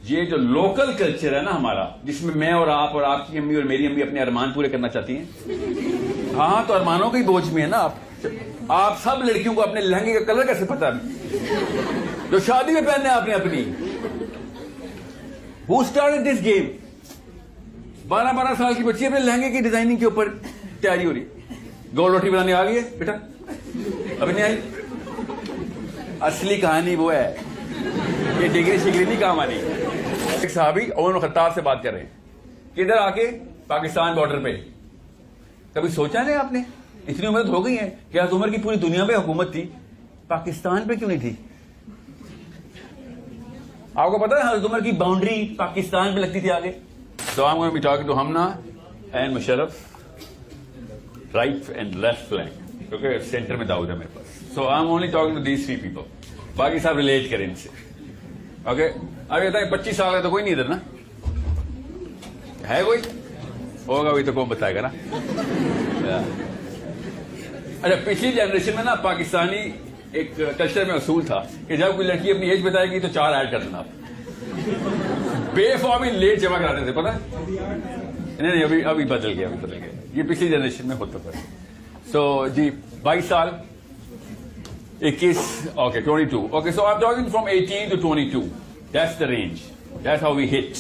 ये जो local culture है ना हमारा, जिसमें मैं और आपकी अम्मी और मेरी अम्मी अपने अरमान पूरे करना चाहती हैं। हाँ, तो अरमानों के बोझ में है ना आप सब लड़कियों को अपने लहंगे का कलर कैसे पता है जो शादी में पहनने आपने अपनी। Who started this game? 12-12 साल की बच्ची अपने लहंगे की डिजाइनिंग के ऊपर तैयारी हो रही। गोल रोटी बनाने आ गई है बेटा? अभी नहीं आई। असली कहानी वो है, ये डिग्री शिग्री नहीं काम आनी। एक साहबी उमर खत्ताब से बात कर रहे हैं, किधर आके पाकिस्तान बॉर्डर पे। कभी सोचा नहीं आपने, इतनी उम्र हो गई है कि हज़रत उमर की पूरी दुनिया में हुकूमत थी, पाकिस्तान पे क्यों नहीं थी? आपको पता है हज़रत उमर की बाउंड्री पाकिस्तान पे लगती थी आगे। So I'm going to be talking to Hamna and Musharraf, right and left flank. Okay, center में दाऊद है मेरे पास। So I'm only talking to these 3 people. बाकी सब रिलेट करें इनसे। Okay, अभी बताएं 25 साल का तो कोई नहीं इधर ना है? कोई होगा भी तो कौन बताएगा ना। अच्छा, पिछली जनरेशन में ना पाकिस्तानी एक कल्चर में असूल था कि जब कोई लड़की अपनी एज बताएगी तो 4 ऐड कर देना आप। बेफॉर्मी लेट जमा कराते थे, पता है? नहीं, अभी बदल गया, ये पिछली जनरेशन में होता था। सो जी 22 साल, 21, okay 22, okay. So I am talking from 18 to 22, that's the range, that's how we hit.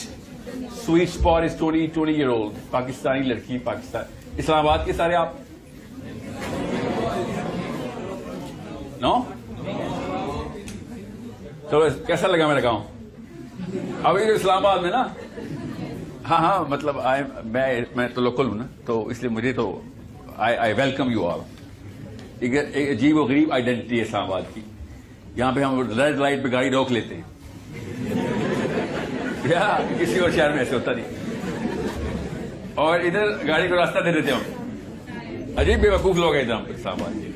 Sweet spot is 20 year old Pakistani लड़की, पाकिस्तान, इस्लामाबाद के सारे आप नो? तो कैसा लगा मेरा गांव? अभी जो इस्लामाबाद में ना, हाँ, मतलब मैं तो लोकल हूं ना, तो इसलिए मुझे तो आई वेलकम यू ऑल। एक अजीब और गरीब आइडेंटिटी है इस्लामाबाद की। यहां पे हम रेड लाइट पे गाड़ी रोक लेते हैं, या किसी और शहर में ऐसे होता नहीं। और इधर गाड़ी को रास्ता दे देते हम। अजीब बेवकूफ लोग हैं इधर हम इस्लामाबाद के।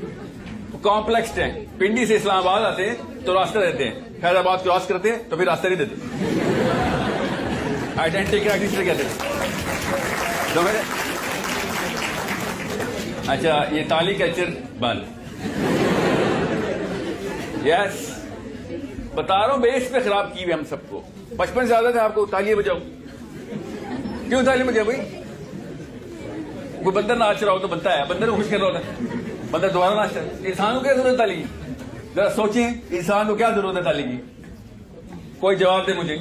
कॉम्प्लेक्स है, पिंडी से इस्लामाबाद आते हैं तो रास्ता देते हैं, फैजाबाद क्रॉस करते हैं तो फिर रास्ता नहीं देते। आइडेंटिटी क्राइसिस कहते हैं तो मेरे। अच्छा, ये ताली कल्चर बंद। यस, बता रहा हूं, बेस पे खराब की हुई हम सबको। बचपन से आदत है आपको तालियां बजाओ। क्यों तालियां बजाओ भाई? कोई बंदर नाच रहा हो तो बनता है, बंदर को खुश कर रहा होता है, बंदर दोबारा नाच रहा है। इंसान को क्या जरूरत है ताली की? जरा सोचें, इंसान को क्या जरूरत है ताली की? कोई जवाब दे मुझे।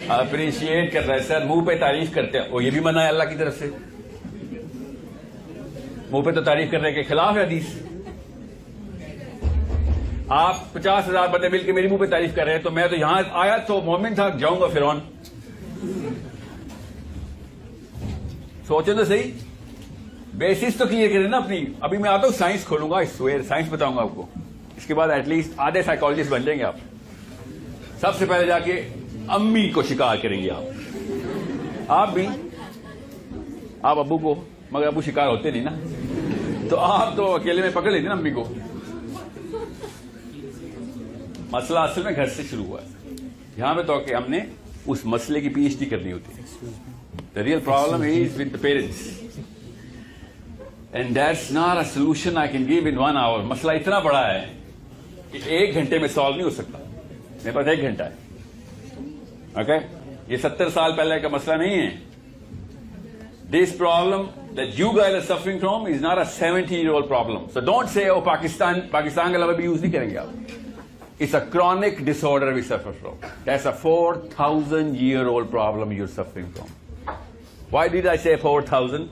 अप्रिशिएट कर रहा है सर, मुंह पे तारीफ करते हैं, वो ये भी मना है अल्लाह की तरफ से। मुंह पे तो तारीफ करने के खिलाफ है हदीस। आप 50,000 बंदे मिलकर मेरी मुंह पे तारीफ कर रहे हैं, तो मैं तो यहां आया तो मोमिन था, जाऊंगा फिरौन। सोचो तो सही, बेसिस तो क्लियर करें ना अपनी। अभी मैं आता हूं, साइंस खोलूंगा, साइंस बताऊंगा आपको। इसके बाद एटलीस्ट आधे साइकोलॉजिस्ट बन जाएंगे आप। सबसे पहले जाके अम्मी को शिकार करेंगे आप भी, आप अब्बू को, मगर अब्बू शिकार होते नहीं ना, तो आप तो अकेले में पकड़ लेते ना अम्मी को। मसला असल में घर से शुरू हुआ है। यहां पे तो कि हमने उस मसले की पीएचडी करनी होती है। The real problem is with the parents and that's not a solution I can give in 1 hour। मसला इतना बड़ा है कि 1 घंटे में सॉल्व नहीं हो सकता। मेरे पास 1 घंटा है। ओके, ये 70 साल पहले का मसला नहीं है। This problem that you guys are suffering from is not a 70-year-old problem. So don't say oh Pakistan का लफ्ज भी यूज नहीं करेंगे आप। It's a chronic disorder we suffer from. That's a 4,000-year-old problem you're suffering from. Why did I say 4,000?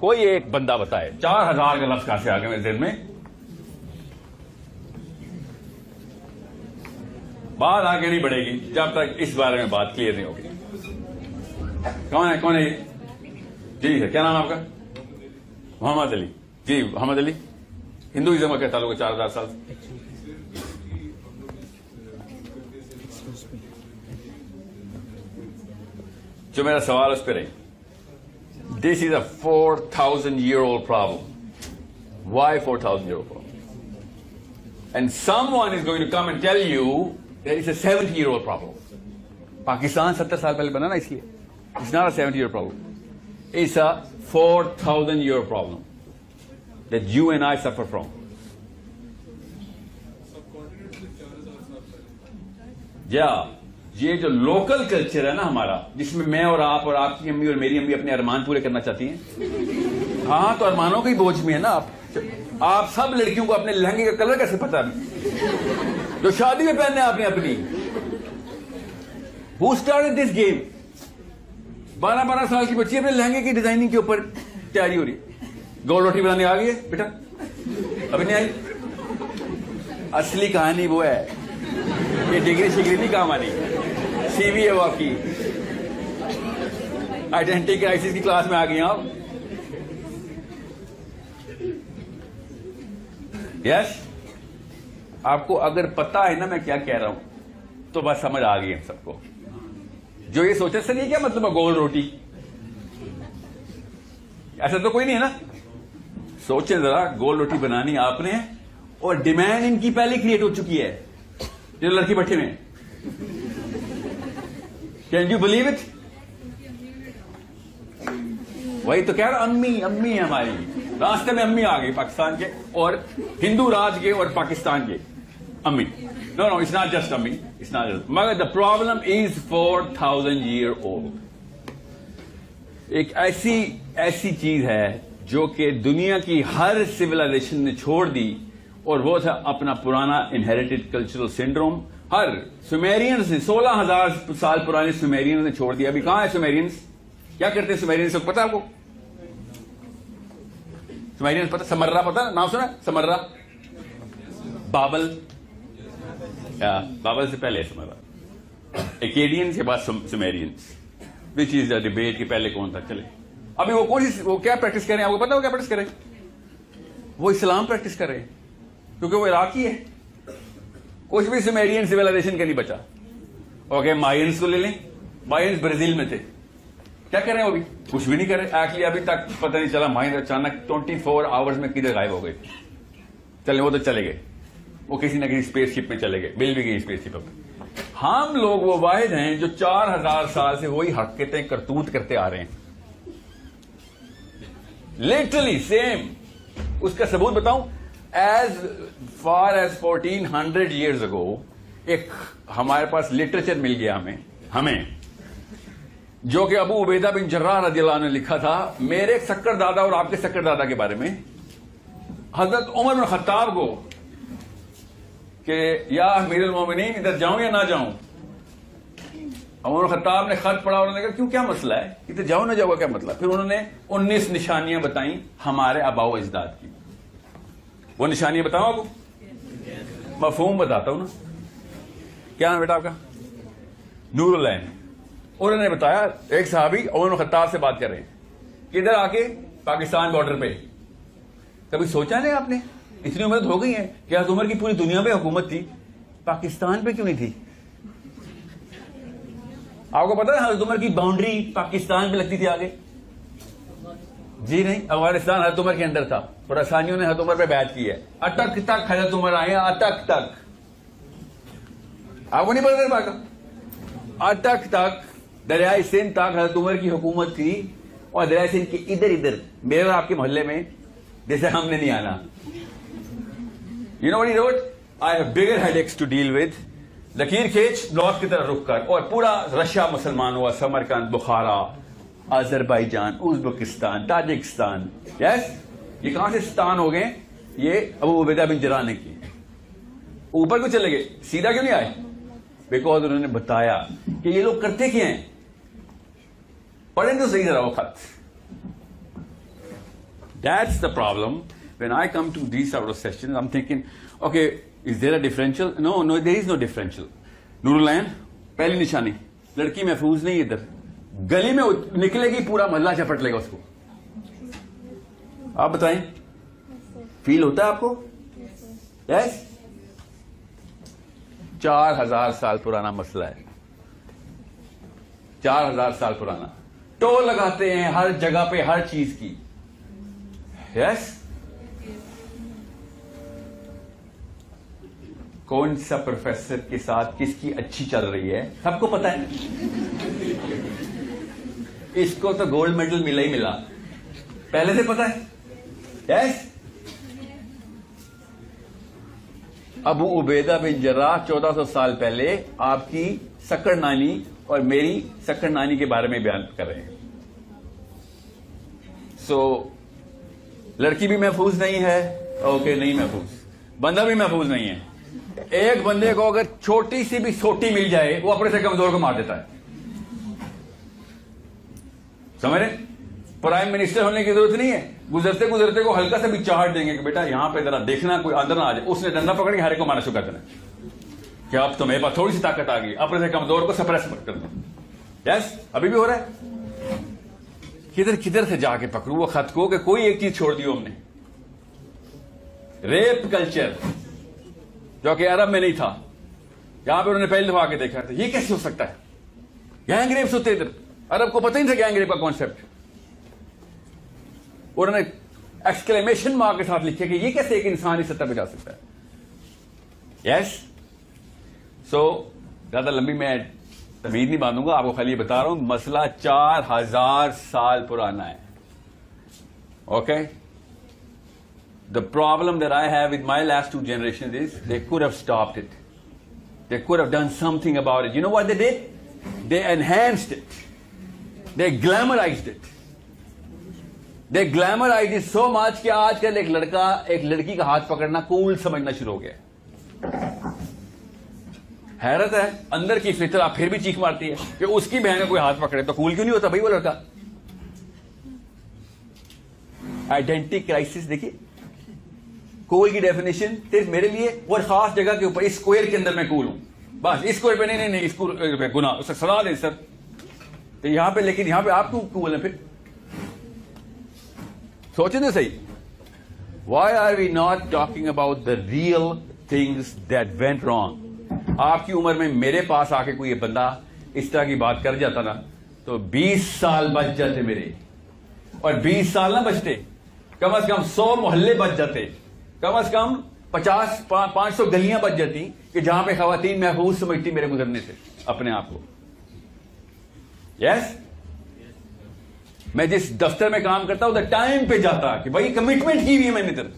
कोई एक बंदा बताए 4,000 का लफ्ज कहां से आ गया मेरे दिल में? बात आगे नहीं बढ़ेगी जब तक इस बारे में बात क्लियर नहीं होगी। कौन है ये? जी है, क्या नाम आपका? मोहम्मद अली। जी मोहम्मद अली, हिंदुइज्म का क्या ताल्लुक है 4,000 साल से? जो मेरा सवाल उस पर है, this is a 4,000-year-old problem. Why 4,000-year-old problem? And someone is going to come and tell you that is a 70-year-old problem. Pakistan 70 साल पहले बना ना, इसलिए it's not a 70-year problem, it's a 4,000-year problem that you and I suffer from. या ये जो local culture है ना हमारा, जिसमें मैं और आप और आपकी अम्मी और मेरी अम्मी अपने अरमान पूरे करना चाहती हैं। हाँ, तो अरमानों के बोझ में है ना आप सब लड़कियों को अपने लहंगे का कलर कैसे पता है जो शादी में पहनने आपने अपनी। Who started this game? 12-12 साल की बच्ची अपने लहंगे की डिजाइनिंग के ऊपर तैयारी हो रही है। गोल रोटी बनाने आ गई है बेटा? अभी नहीं आई। असली कहानी वो है, ये डिग्री शिग्री नहीं काम आनी, सीवी है वो आपकी। आइडेंटिटी क्राइसिस की क्लास में आ गई आप। यस, आपको अगर पता है ना मैं क्या कह रहा हूं तो बस समझ आ गई हम सबको। जो ये सोचे सर ये क्या मतलब है गोल रोटी, ऐसा तो कोई नहीं है ना। सोचे जरा, गोल रोटी बनानी आपने और डिमांड इनकी पहले क्रिएट हो चुकी है, जो लड़की बैठे में। Can you believe it? वही तो कह रहा, अम्मी अम्मी है हमारी। रास्ते में अम्मी आ गई पाकिस्तान के और हिंदू राज के और पाकिस्तान के अम्मी। No no, it's not just अम्मी, इट्स नॉट जस्ट, मगर the problem is 4000 year old. एक ऐसी चीज है जो कि दुनिया की हर सिविलाइजेशन ने छोड़ दी, और वो था अपना पुराना इनहेरिटेड कल्चरल सिंड्रोम। हर सुमेरियंस ने 16,000 साल पुराने सुमेरियंस ने छोड़ दिया। अभी कहां है सुमेरियंस? क्या करते हैं सुमेरियंस? पता है आपको? सुमेरियंस पता? समर्रा पता? नाम सुना समर्रा? बाबल, या बाबल से पहले समर्रा, एकेडियंस के बाद Sumerians. Which is the debate कि पहले कौन था। चले, अभी वो क्या प्रैक्टिस कर रहे हैं? आपको पता है वो क्या प्रैक्टिस कर रहे हैं? वो इस्लाम प्रैक्टिस कर रहे हैं, क्योंकि वो इराकी है। कुछ भी सुमेरियन सिविलाइजेशन का नहीं बचा। ओके, मायंस को ले लें। मायंस ब्राजील में थे, क्या कर रहे हैं वो? भी कुछ भी नहीं कर रहे एक्चुअली। अभी तक पता नहीं चला मायंस अचानक 24 आवर्स में किधर गायब हो गए। चले, वो तो चले गए, वो किसी ना किसी स्पेसशिप में चले गए, मिल भी गई स्पेसशिप पर। हम लोग वो वाहिद हैं जो 4000 साल से वही हरकतें करतूत करते आ रहे हैं, लिटरली सेम। उसका सबूत बताऊं, as far as 1400 years ago एक हमारे पास लिटरेचर मिल गया हमें जो कि अबू उबैदा बिन जर्राह रज़ियल्लाहु अन्हु ने लिखा था मेरे शक्कर दादा और आपके शक्कर दादा के बारे में। हजरत उमर बिन खत्ताब को कि या अमीरुल मोमिनीन इधर जाऊं या ना जाऊं। उमर बिन खत्ताब ने खत पढ़ा, उन्होंने कहा क्यों, क्या मसला है, इधर जाओ ना जाओ, क्या मतलब? फिर उन्होंने 19 निशानियां बताई हमारे आबाओ अजदाद की। वो निशानियां बताओ आपको, मफहूम बताता हूं ना। क्या नाम बेटा आपका? नूरुल ऐन। उन्होंने बताया एक सहाबी उमर बिन खत्ताब से बात कर रहे हैं किधर आके, पाकिस्तान बॉर्डर पे। कभी सोचा नहीं आपने, इतनी उम्र हो गई है कि हज़रत उमर की पूरी दुनिया में हुकूमत थी, पाकिस्तान पे क्यों नहीं थी? आपको पता है हज़रत उमर की बाउंड्री पाकिस्तान पे लगती थी आगे? जी नहीं, अफगानिस्तान हज़रत उमर के अंदर था और आसानियों ने हज़रत उमर पे बैत की है। अटक तक हज़रत उमर आए, अटक तक। आपको नहीं पता बात का? अटक तक दरियाई सिंध तक हज़रत उमर की हुकूमत थी, और दरियाई सिंध के इधर इधर मेरे और आपके मोहल्ले में जैसे हमने नहीं आना। You know what he wrote? I have bigger headaches to deal with. लकीर खींच नॉर्थ की तरफ रुक कर, और पूरा रशिया मुसलमान हुआ, समरकंद, बुखारा, अजरबैजान, उज्बेकिस्तान, ताजिकिस्तान। यस, ये कहां से स्थान हो गए? ये अबू उबैदा बिन जर्राह ने की। ऊपर को चले गए, सीधा क्यों नहीं आए? बिकॉज उन्होंने बताया कि ये लोग करते क्या हैं। पढ़ें तो सही जरा वो खत। That's the problem. When I come to these sort of sessions, I'm thinking, okay, is there a differential? No, there is no differential. Noorul Ain, पहली निशानी, लड़की महफूज नहीं इधर, गली में निकलेगी पूरा मोहल्ला झपट लेगा उसको। आप बताएं, फील होता है आपको? यस? 4000 साल पुराना मसला है, 4000 साल पुराना। टोल लगाते हैं हर जगह पे हर चीज की। यस? कौन सा प्रोफेसर के साथ किसकी अच्छी चल रही है सबको पता है। इसको तो गोल्ड मेडल मिला ही मिला, पहले से पता है। यस? अबू उबैदा बिन जर्राह 1400 साल पहले आपकी सक्कड़ नानी और मेरी सक्कड़ नानी के बारे में बयान कर रहे हैं। सो लड़की भी महफूज नहीं है, ओके, नहीं महफूज, बंदा भी महफूज नहीं है। एक बंदे को अगर छोटी सी भी सोटी मिल जाए वो अपने से कमजोर को मार देता है, समझ रहे? प्राइम मिनिस्टर होने की जरूरत नहीं है, गुजरते गुजरते को हल्का सा भी चाट देंगे कि बेटा यहां पे जरा देखना कोई अंदर ना आ जाए, उसने डंडा पकड़ के हरे को मारना शुरू कर देना कि अब तो मेरे पास थोड़ी सी ताकत आ गई, अपने से कमजोर को सप्रेस कर दो। यस, अभी भी हो रहा है। किधर किधर से जाके पकड़ू वो खत को कि कोई एक चीज छोड़ दी हमने। रेप कल्चर जो कि अरब में नहीं था, यहां पे उन्होंने पहली दफा आके देखा था, ये कैसे हो सकता है? गैंग रेप्स होते इधर, अरब को पता ही नहीं था गैंग रेप का कॉन्सेप्ट। उन्होंने एक्सक्लेमेशन मार्क के साथ लिखे कि ये कैसे एक इंसान इस सतह पे जा सकता है। यस, सो ज्यादा लंबी मैं तमीज नहीं बांधूंगा, आपको खाली बता रहा हूं मसला 4000 साल पुराना है। Okay, the problem that I have with my last 2 generations is they could have stopped it, they could have done something about it. You know what they did? They enhanced it, they glamorised it, they glamorised it so much कि आजकल एक लड़का एक लड़की का हाथ पकड़ना cool समझना शुरू हो गया। हैरत है, अंदर की फितरा फिर भी चीख मारती है कि उसकी बहन का कोई हाथ पकड़े तो कूल क्यों नहीं होता भाई वो लड़का। आइडेंटिटी क्राइसिस देखिए, कूल की डेफिनेशन सिर्फ मेरे लिए और खास जगह के ऊपर, इस स्क्वायर के अंदर मैं कूल हूं, बस इस स्क्वायर पे नहीं, नहीं इस स्क्वायर पे गुना, उसे सजा दे सर। तो यहां पे, लेकिन यहां पे आप क्यों कूल है? फिर सोचे तो सही, why are we not talking about the real things that went wrong? आपकी उम्र में मेरे पास आके कोई बंदा इस तरह की बात कर जाता ना तो 20 साल बच जाते मेरे, और 20 साल ना बचते, कम से कम 100 मोहल्ले बच जाते, कम से कम 500 गलियां बच जाती कि जहां पे खवातीन महफूज समझती मेरे गुजरने से अपने आप को। यस, मैं जिस दफ्तर में काम करता हूं उधर टाइम पे जाता कि भाई कमिटमेंट की हुई है मैंने, इधर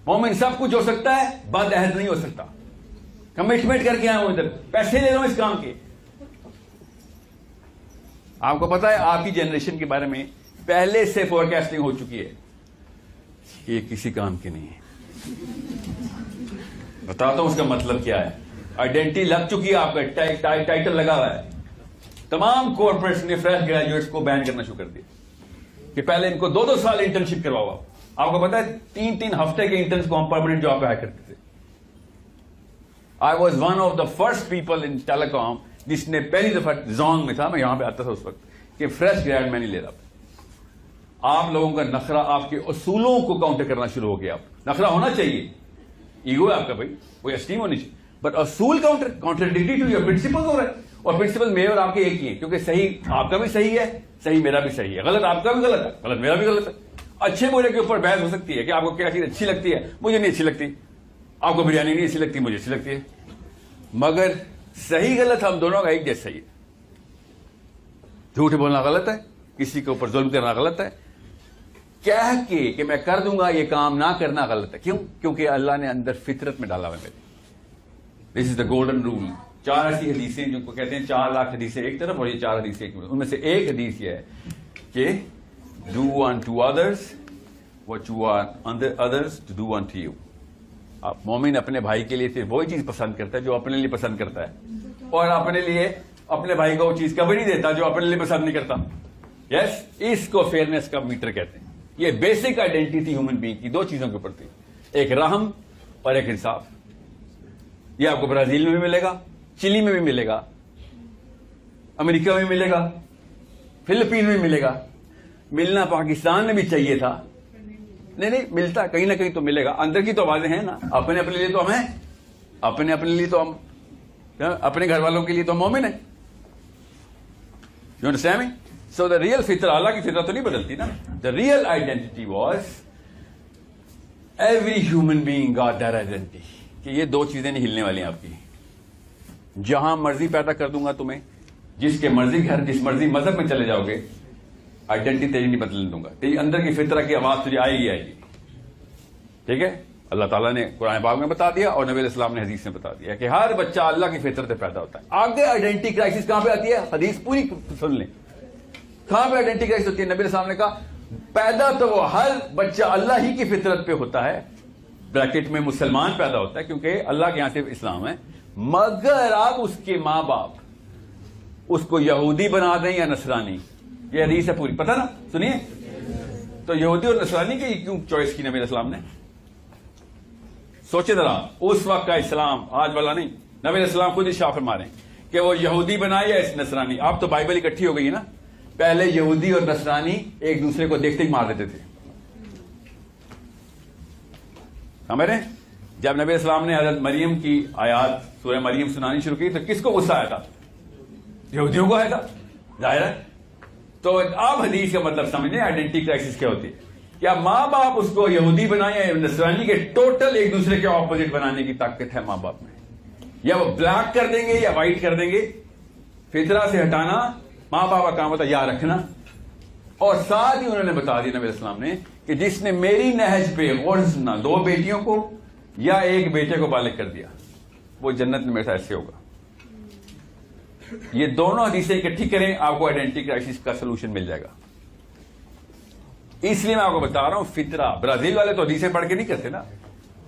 मोमिन सब कुछ हो सकता है, बदअहद नहीं हो सकता। कमिटमेंट करके आया हूं, इधर पैसे ले रहा हूं इस काम के। आपको पता है आपकी जनरेशन के बारे में पहले से फोरकास्टिंग हो चुकी है, ये किसी काम की नहीं है। बताता हूं उसका मतलब क्या है। आइडेंटिटी लग चुकी है, आपका टाइटल लगा हुआ है। तमाम कॉर्पोरेट्स ने फ्रेश ग्रेजुएट्स को बैन करना शुरू कर दिया कि पहले इनको 2-2 साल इंटर्नशिप करवाओ। आपको पता है 3-3 हफ्ते के इंटर्न्स को हम परमानेंट जॉब पे हायर करते थे। I was one of the first people in telecom जिसने पहली दफा जोंग में था, मैं यहां पे आता था उस वक्त, कि फ्रेश ग्रेड मैं नहीं ले रहा। आप लोगों का नखरा आपके असूलों को काउंटर करना शुरू हो गया। नखरा होना चाहिए, ईगो है आपका भाई, कोई एस्टीम होनी चाहिए, बट असूल कॉन्ट्रडिक्टरी टू योर प्रिंसिपल हो रहा है। और प्रिंसिपल मेरे और आपके एक ही है, क्योंकि सही आपका भी सही है, सही मेरा भी सही है, गलत आपका भी गलत है, गलत मेरा भी गलत है। अच्छे बुरे के ऊपर बहस हो सकती है कि आपको क्या चीज अच्छी लगती है, मुझे नहीं अच्छी लगती, आपको बिरयानी नहीं अच्छी लगती, मुझे अच्छी लगती है, मगर सही गलत हम दोनों का एक जैसा ही है। झूठ बोलना गलत है, किसी के ऊपर जुल्म करना गलत है, कह के कि मैं कर दूंगा ये काम ना करना गलत है। क्यों? क्योंकि अल्लाह ने अंदर फितरत में डाला हुआ है। This is the golden rule. 4 ऐसी हदीसें जिनको कहते हैं 4 लाख हदीसें एक तरफ और ये 4 हदीसें एक तरफ, उनमें से एक हदीस ये है कि do unto others what you want others to do unto you. आप मोमिन अपने भाई के लिए सिर्फ वही चीज पसंद करता है जो अपने लिए पसंद करता है, और अपने लिए अपने भाई को वो चीज कभी नहीं देता जो अपने लिए पसंद नहीं करता। यस, इसको फेयरनेस का मीटर कहते हैं। ये बेसिक आइडेंटिटी ह्यूमन बीइंग की 2 चीजों के ऊपर थी, एक रहम और एक इंसाफ। ये आपको ब्राजील में भी मिलेगा, चिली में भी मिलेगा, अमेरिका में भी मिलेगा, फिलीपीन में भी मिलेगा, मिलना पाकिस्तान में भी चाहिए था, नहीं मिलता, कहीं ना कहीं तो मिलेगा। अंदर की तो आवाजें हैं ना, अपने अपने लिए तो हम हैं, अपने अपने लिए तो हम, अपने घर वालों के लिए तो हम मोमिन है। You understand me? So the real फितरा, अल्लाह की फितरा तो नहीं बदलती ना। The real identity was every human being got that identity कि ये 2 चीजें नहीं हिलने वाली आपकी। जहां मर्जी पैदा कर दूंगा तुम्हें, जिसके मर्जी घर, जिस मर्जी मजहब में चले जाओगे, आइडेंटिटी तेरी नहीं बदलने दूंगा। तेरी अंदर की फितरा की आवाज तुझे आएगी आएगी, ठीक है? अल्लाह ताला ने कुरान पाक में बता दिया और नबी अलैहिस्सलाम ने हदीस में बता दिया कि हर बच्चा अल्लाह की फितरत से पैदा होता है। आगे आइडेंटिटी क्राइसिस कहां पे आती है, हदीस पूरी सुन लें, कहां पे आइडेंटिटी क्राइसिस होती है। नबी अलैहिस्सलाम ने कहा पैदा तो वो हर बच्चा अल्लाह ही की फितरत पे होता है, ब्रैकेट में मुसलमान पैदा होता है क्योंकि अल्लाह के यहां से इस्लाम है, मगर आप उसके मां बाप उसको यहूदी बना दें या नसरानी, ये हदीस है पूरी, पता ना, सुनिए। तो यहूदी और नसरानी की क्यों चॉइस की नबी अलैहिस्सलाम ने, सोचे जरा, उस वक्त का इस्लाम, आज वाला नहीं। नबी अलैहिस्सलाम खुद इरशाद फरमा रहे हैं कि वो यहूदी बनाए या नसरानी। अब तो बाइबल इकट्ठी हो गई है ना, पहले यहूदी और नसरानी एक दूसरे को देखते ही मार देते थे। समझ रहे? जब नबी अलैहिस्सलाम ने हजरत मरियम की आयात सूरह मरियम सुनानी शुरू की तो किसको गुस्सा आया था? यहूदियों को आया था, जाहिर है। तो आप हदीस का मतलब समझें, आइडेंटिटी क्राइसिस क्या होती है। क्या मां बाप उसको यहूदी बनाए या नसरानी के टोटल एक दूसरे के ऑपोजिट बनाने की ताकत है मां बाप में, या वो ब्लैक कर देंगे या व्हाइट कर देंगे। फितरा से हटाना मां बाप का काम होता है, याद रखना। और साथ ही उन्होंने बता दिया नबी अलैहिस्सलाम ने कि जिसने मेरी नहज पे गौर से सुना, 2 बेटियों को या 1 बेटे को बालिग कर दिया, वो जन्नत में मेरे साथ ऐसे होगा। ये दोनों हदीसें इकट्ठी करें, आपको आइडेंटिटी क्राइसिस का सलूशन मिल जाएगा। इसलिए मैं आपको बता रहा हूं फितरा। ब्राजील वाले तो हदीसें पढ़ के नहीं करते ना।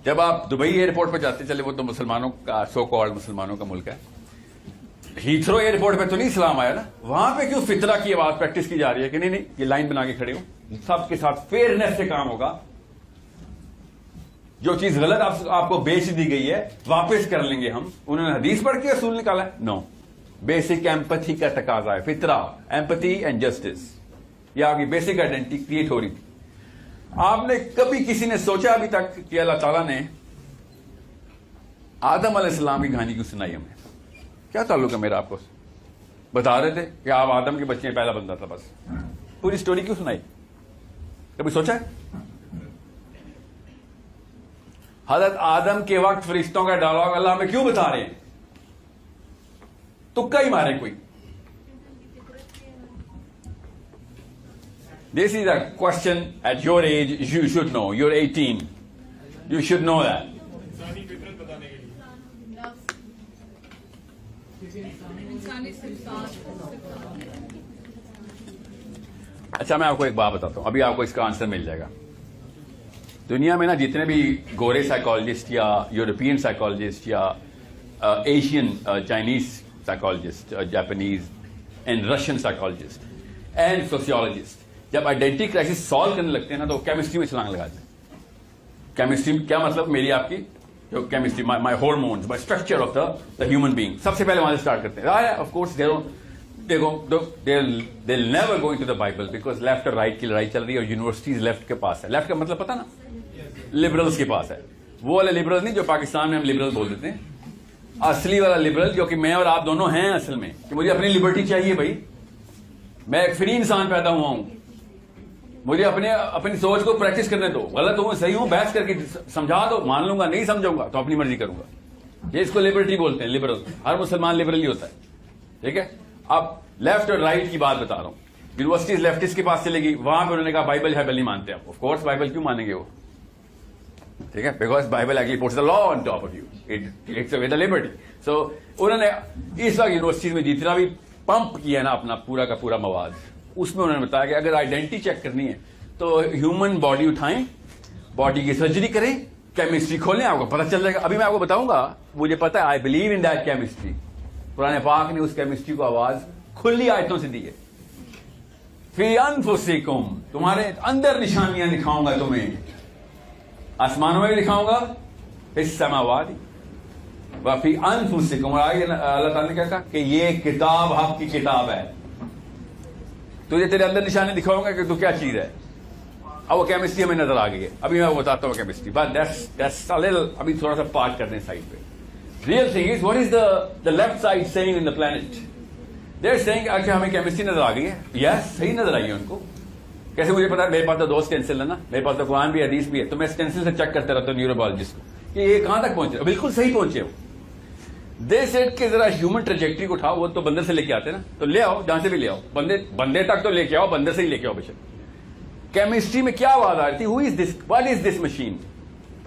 जब आप दुबई एयरपोर्ट पर जाते, चले वो तो मुसलमानों का, सो कॉल्ड मुसलमानों का मुल्क है, हीथ्रो एयरपोर्ट पे तो नहीं इस्लाम आया ना, वहां पे क्यों फितरा की आवाज प्रैक्टिस की जा रही है कि नहीं नहीं ये लाइन बना के खड़े हो, सबके साथ फेयरनेस से काम होगा, जो चीज गलत आपको बेच दी गई है वापस कर लेंगे हम। उन्होंने हदीस पढ़ के असूल निकाला है? नो, बेसिक एम्पैथी का तकाजा है, फितरा, एम्पैथी एंड जस्टिस, ये आपकी बेसिक आइडेंटिटी क्रिएट हो रही थी। आपने कभी किसी ने सोचा अभी तक कि अल्लाह ताला ने आदम अलैहिस्सलाम की कहानी क्यों सुनाई हमें? क्या ताल्लुक है मेरा आपको? बता रहे थे कि आप आदम के बच्चे पहला बंदा था, बस पूरी स्टोरी क्यों सुनाई? कभी सोचा है? हजरत आदम के वक्त फरिश्तों का डायलॉग अल्लाह हमें क्यों बता रहे हैं? तुक्का ही मारे कोई। This is a question at your age you should know. You're 18. You should know that. अच्छा, मैं आपको एक बात बताता हूं, अभी आपको इसका आंसर मिल जाएगा। दुनिया में ना जितने भी गोरे साइकोलॉजिस्ट या यूरोपियन साइकोलॉजिस्ट या Asian Chinese psychologist, Japanese and Russian psychologist and sociologist जब आइडेंटिटी क्राइसिस सॉल्व करने लगते हैं ना, तो केमिस्ट्री में छलांग लगाते हैं। केमिस्ट्री क्या मतलब? मेरी आपकी जो chemistry, my hormones, my structure of the human being, सबसे पहले वहां से स्टार्ट करते हैं। Of course they never going to the Bible, because left और राइट की लड़ाई चल रही है और यूनिवर्सिटीज लेफ्ट के पास है। लेफ्ट का मतलब पता ना, लिबरल्स के पास है। वो वाले लिबरल नहीं जो पाकिस्तान में हम लिबरल बोल देते हैं, असली वाला लिबरल जो कि मैं और आप दोनों हैं असल में, कि मुझे अपनी लिबर्टी चाहिए भाई, मैं एक फ्री इंसान पैदा हुआ हूं, मुझे अपनी सोच को प्रैक्टिस करने दो, गलत हूं सही हूं बहस करके समझा दो, मान लूंगा, नहीं समझूंगा तो अपनी मर्जी करूंगा। ये इसको लिबर्टी बोलते हैं, लिबरल। हर मुसलमान लिबरल ही होता है, ठीक है। अब लेफ्ट और राइट की बात बता रहा हूं। यूनिवर्सिटीज लेफ्टिस्ट के पास चलेगी, वहां पर उन्होंने कहा बाइबल है, नहीं मानते आप। ऑफ कोर्स बाइबल क्यों मानेंगे वो, ठीक है, because Bible actually puts the law on top of you, it takes away the liberty. So उन्होंने इस वक्त यूनिवर्सिटीज में जितना भी पंप किया ना अपना पूरा का पूरा मवाद, उसमें उन्होंने बताया कि अगर आइडेंटिटी चेक करनी है तो ह्यूमन बॉडी उठाएं, बॉडी की सर्जरी करें, केमिस्ट्री खोलें, आपको पता चल जाएगा। अभी मैं आपको बताऊंगा, मुझे पता है, I believe in that chemistry. Quran पाक ने उस केमिस्ट्री को आवाज खुली आयतों से दी है। फी अनफुसिकुम, तुम्हारे अंदर निशानियां दिखाऊंगा तुम्हें, आसमानों में भी दिखाऊंगा, इस समावादी वफी अनफुसिकुम। और आगे अल्लाह ताला ने क्या कहा कि ये किताब हक की किताब है, तुझे तेरे अंदर निशानी दिखाऊंगा कि तू क्या चीज है। अब वो केमिस्ट्री हमें नजर आ गई है, अभी मैं बताता हूँ chemistry, but that's a little, अभी थोड़ा सा पार्ट कर दें साइड पे। Real thing is what is the left side saying in the planet. They are saying अच्छा हमें केमिस्ट्री नजर आ गई है, यस सही नजर आई है उनको। कैसे मुझे पता है? मेरे पास तो 2 स्टेंसिल है ना, मेरे पास तो कुरान भी हदीस भी है, तो मैं स्टेंसिल से चेक करते रहता हूँ न्यूरोबायोलॉजिस्ट को कि ये कहां तक पहुंचे। बिल्कुल सही पहुंचे हो। दे सेड के जरा ह्यूमन ट्रेजेक्ट्री को उठाओ, वो तो बंदर से लेके आते ना, तो ले आओ, जहां से भी ले आओ, बंदे तक तो लेके आओ, बंदर से ही लेके आओ बेशक। केमिस्ट्री में क्या आवाज आ रही थी? Who is this, what is this machine?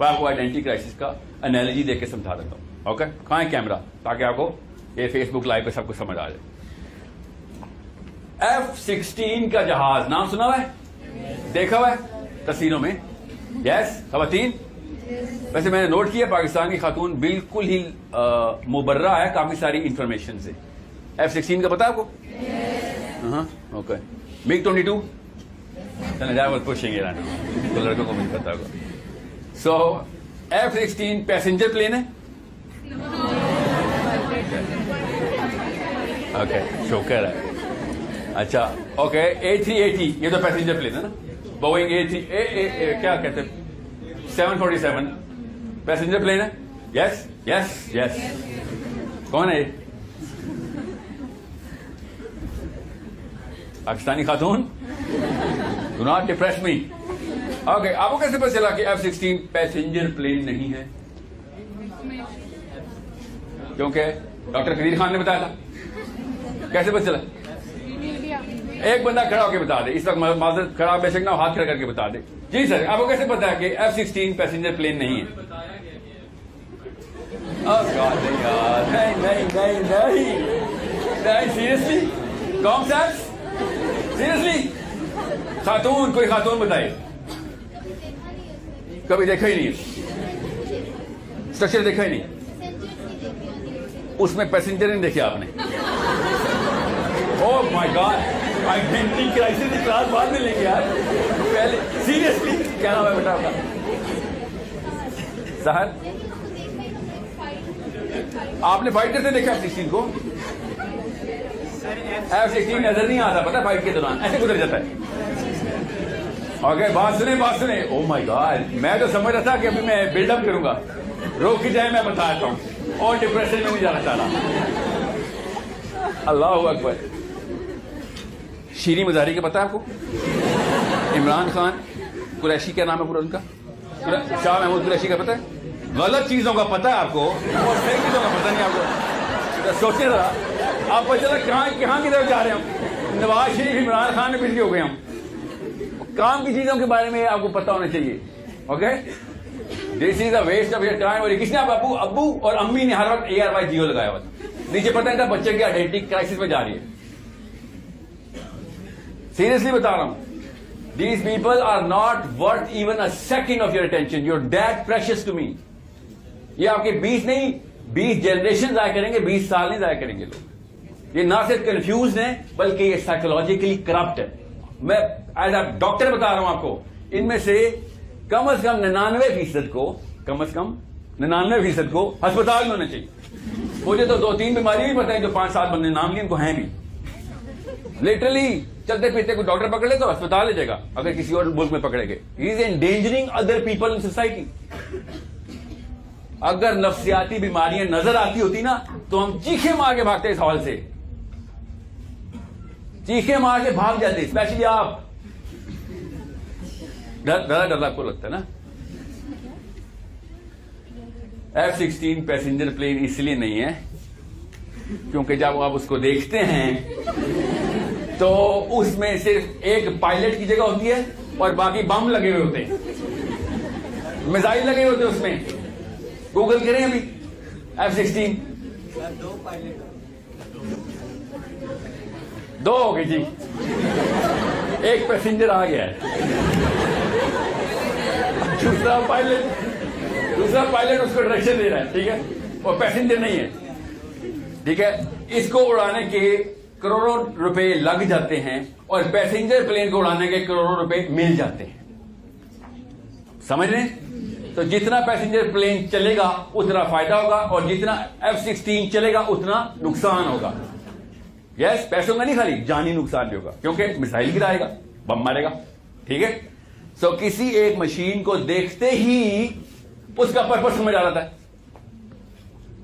पर आपको आइडेंटिटी क्राइसिस का एनालॉजी देके समझा देता हूं। ओके, कहां है कैमरा, ताकि आपको ये फेसबुक लाइव पे सब कुछ समझ आ जाए। F-16 का जहाज नाम सुना हुआ है, देखा हुआ है तस्वीरों में? यस खवातीन। वैसे मैंने नोट किया पाकिस्तान की खातून बिल्कुल ही मुबर्रा है काफी सारी इंफॉर्मेशन से। F-16 का पता है आपको? ओके। MiG-22 पुशेंगे तो लड़कों को भी पता होगा। सो F-16 पैसेंजर प्लेन है। ओके, शोकर है। अच्छा ओके, A380 ये तो पैसेंजर प्लेन है ना। बोइंग क्या कहते हैं 747 पैसेंजर प्लेन है। Yes yes yes. कौन है ये? पाकिस्तानी खातून, do not depress me. Okay, आपको कैसे पता चला कि F-16 पैसेंजर प्लेन नहीं है? क्योंकि डॉक्टर कदीर खान ने बताया था। कैसे पता चला? एक बंदा खड़ा होकर बता दे, इस वक्त माजरत खड़ा बेशक ना हाथ खड़ा करके बता दे। जी सर, आपको कैसे पता है कि F-16 पैसेंजर प्लेन नहीं है? नहीं नहीं नहीं नहीं नहीं, सीरियसली कौन सा? सीरियसली खातून, कोई खातून बताए? कभी देखा ही नहीं, स्ट्रक्चर देखा ही नहीं, उसमें पैसेंजर नहीं देखे आपने? Oh my God, identity crisis की क्लास बाद में लेंगे यार, पहले सीरियसली। क्या नाम है बेटा आपका? साहब, आपने फाइट करते देखा F-16 को? F-16 नजर नहीं आता, पता फाइट के दौरान ऐसे गुजर जाता है। ओके, बात सुने। ओह माय गॉड, मैं तो समझ रहा था कि अभी मैं बिल्डअप करूंगा, रोक के जाए मैं बताता हूं, और डिप्रेशन में नहीं जाना चाह रहा। अल्लाह अकबर। शीरी मजारी का पता है आपको? इमरान खान कुरैशी, क्या नाम है पूरा उनका? शाह महमूद कुरैशी का पता है? गलत चीजों का पता है आपको और सही चीजों का पता नहीं आपको। सोचिए जरा, आप पता चला कहां की तरफ जा रहे हैं हम? नवाज शरीफ, इमरान खान में बिजली हो गए हम। काम की चीजों के बारे में आपको पता होना चाहिए। Okay, this is a waste of your time. और किसने? आप अब्बू और अम्मी ने हर वक्त ARY जियो लगाया हुआ था। नीचे पता नहीं था बच्चे की आइडेंटिटी क्राइसिस में जा रही है। सीरियसली बता रहा हूं, these people are not worth even a second of your attention. Your that precious to me. ये आपके 20 जनरेशन जाया करेंगे, 20 साल नहीं जाया करेंगे लोग। ये ना सिर्फ कंफ्यूज हैं बल्कि ये साइकोलॉजिकली करप्ट है। मैं एज अ डॉक्टर बता रहा हूं आपको, इनमें से कम 99% को अस्पताल में होना चाहिए। मुझे तो 2-3 बीमारी भी पता है जो 5-7 बंदे नाम लिए, इनको हैं भी। लिटरली चलते फिरते कोई डॉक्टर पकड़ ले तो अस्पताल ले जाएगा, अगर किसी और मुल्क में पकड़ेंगे। He is endangering other people in society. अगर नफ्सियाती बीमारियां नजर आती होती ना तो हम चीखे मार के भागते इस हॉल से, चीखे मार के भाग जाते। स्पेशली आप, डर आपको लगता है ना? F-16 पैसेंजर प्लेन इसलिए नहीं है क्योंकि जब आप उसको देखते हैं तो उसमें सिर्फ एक पायलट की जगह होती है और बाकी बम लगे हुए होते हैं, मिसाइल लगे होते हैं उसमें। गूगल करें अभी F-16। 2 हो गए जी, एक पैसेंजर आ गया है, दूसरा पायलट उसको डायरेक्शन दे रहा है, ठीक है, और पैसेंजर नहीं है, ठीक है। इसको उड़ाने के करोड़ों रुपए लग जाते हैं और पैसेंजर प्लेन को उड़ाने के करोड़ों रुपए मिल जाते हैं। समझ रहे हैं? तो जितना पैसेंजर प्लेन चलेगा उतना फायदा होगा और जितना F-16 चलेगा उतना नुकसान होगा। यस, पैसों का नहीं, खाली जानी नुकसान भी होगा क्योंकि मिसाइल गिराएगा, बम मारेगा, ठीक है। सो किसी एक मशीन को देखते ही उसका पर्पस समझ आ जाता है।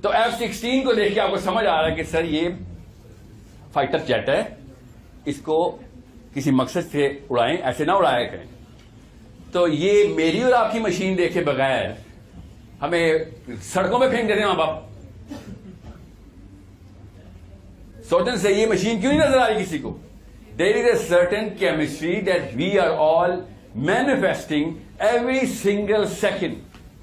तो F-16 को देख के आपको समझ आ रहा है कि सर ये फाइटर जेट है, इसको किसी मकसद से उड़ाएं, ऐसे ना उड़ाया करें। तो ये मेरी और आपकी मशीन देखे बगैर हमें सड़कों में फेंक देते हैं मां बाप। सोचने से ये मशीन क्यों नहीं नजर आ रही किसी को? There is a certain chemistry that we are all manifesting every single second.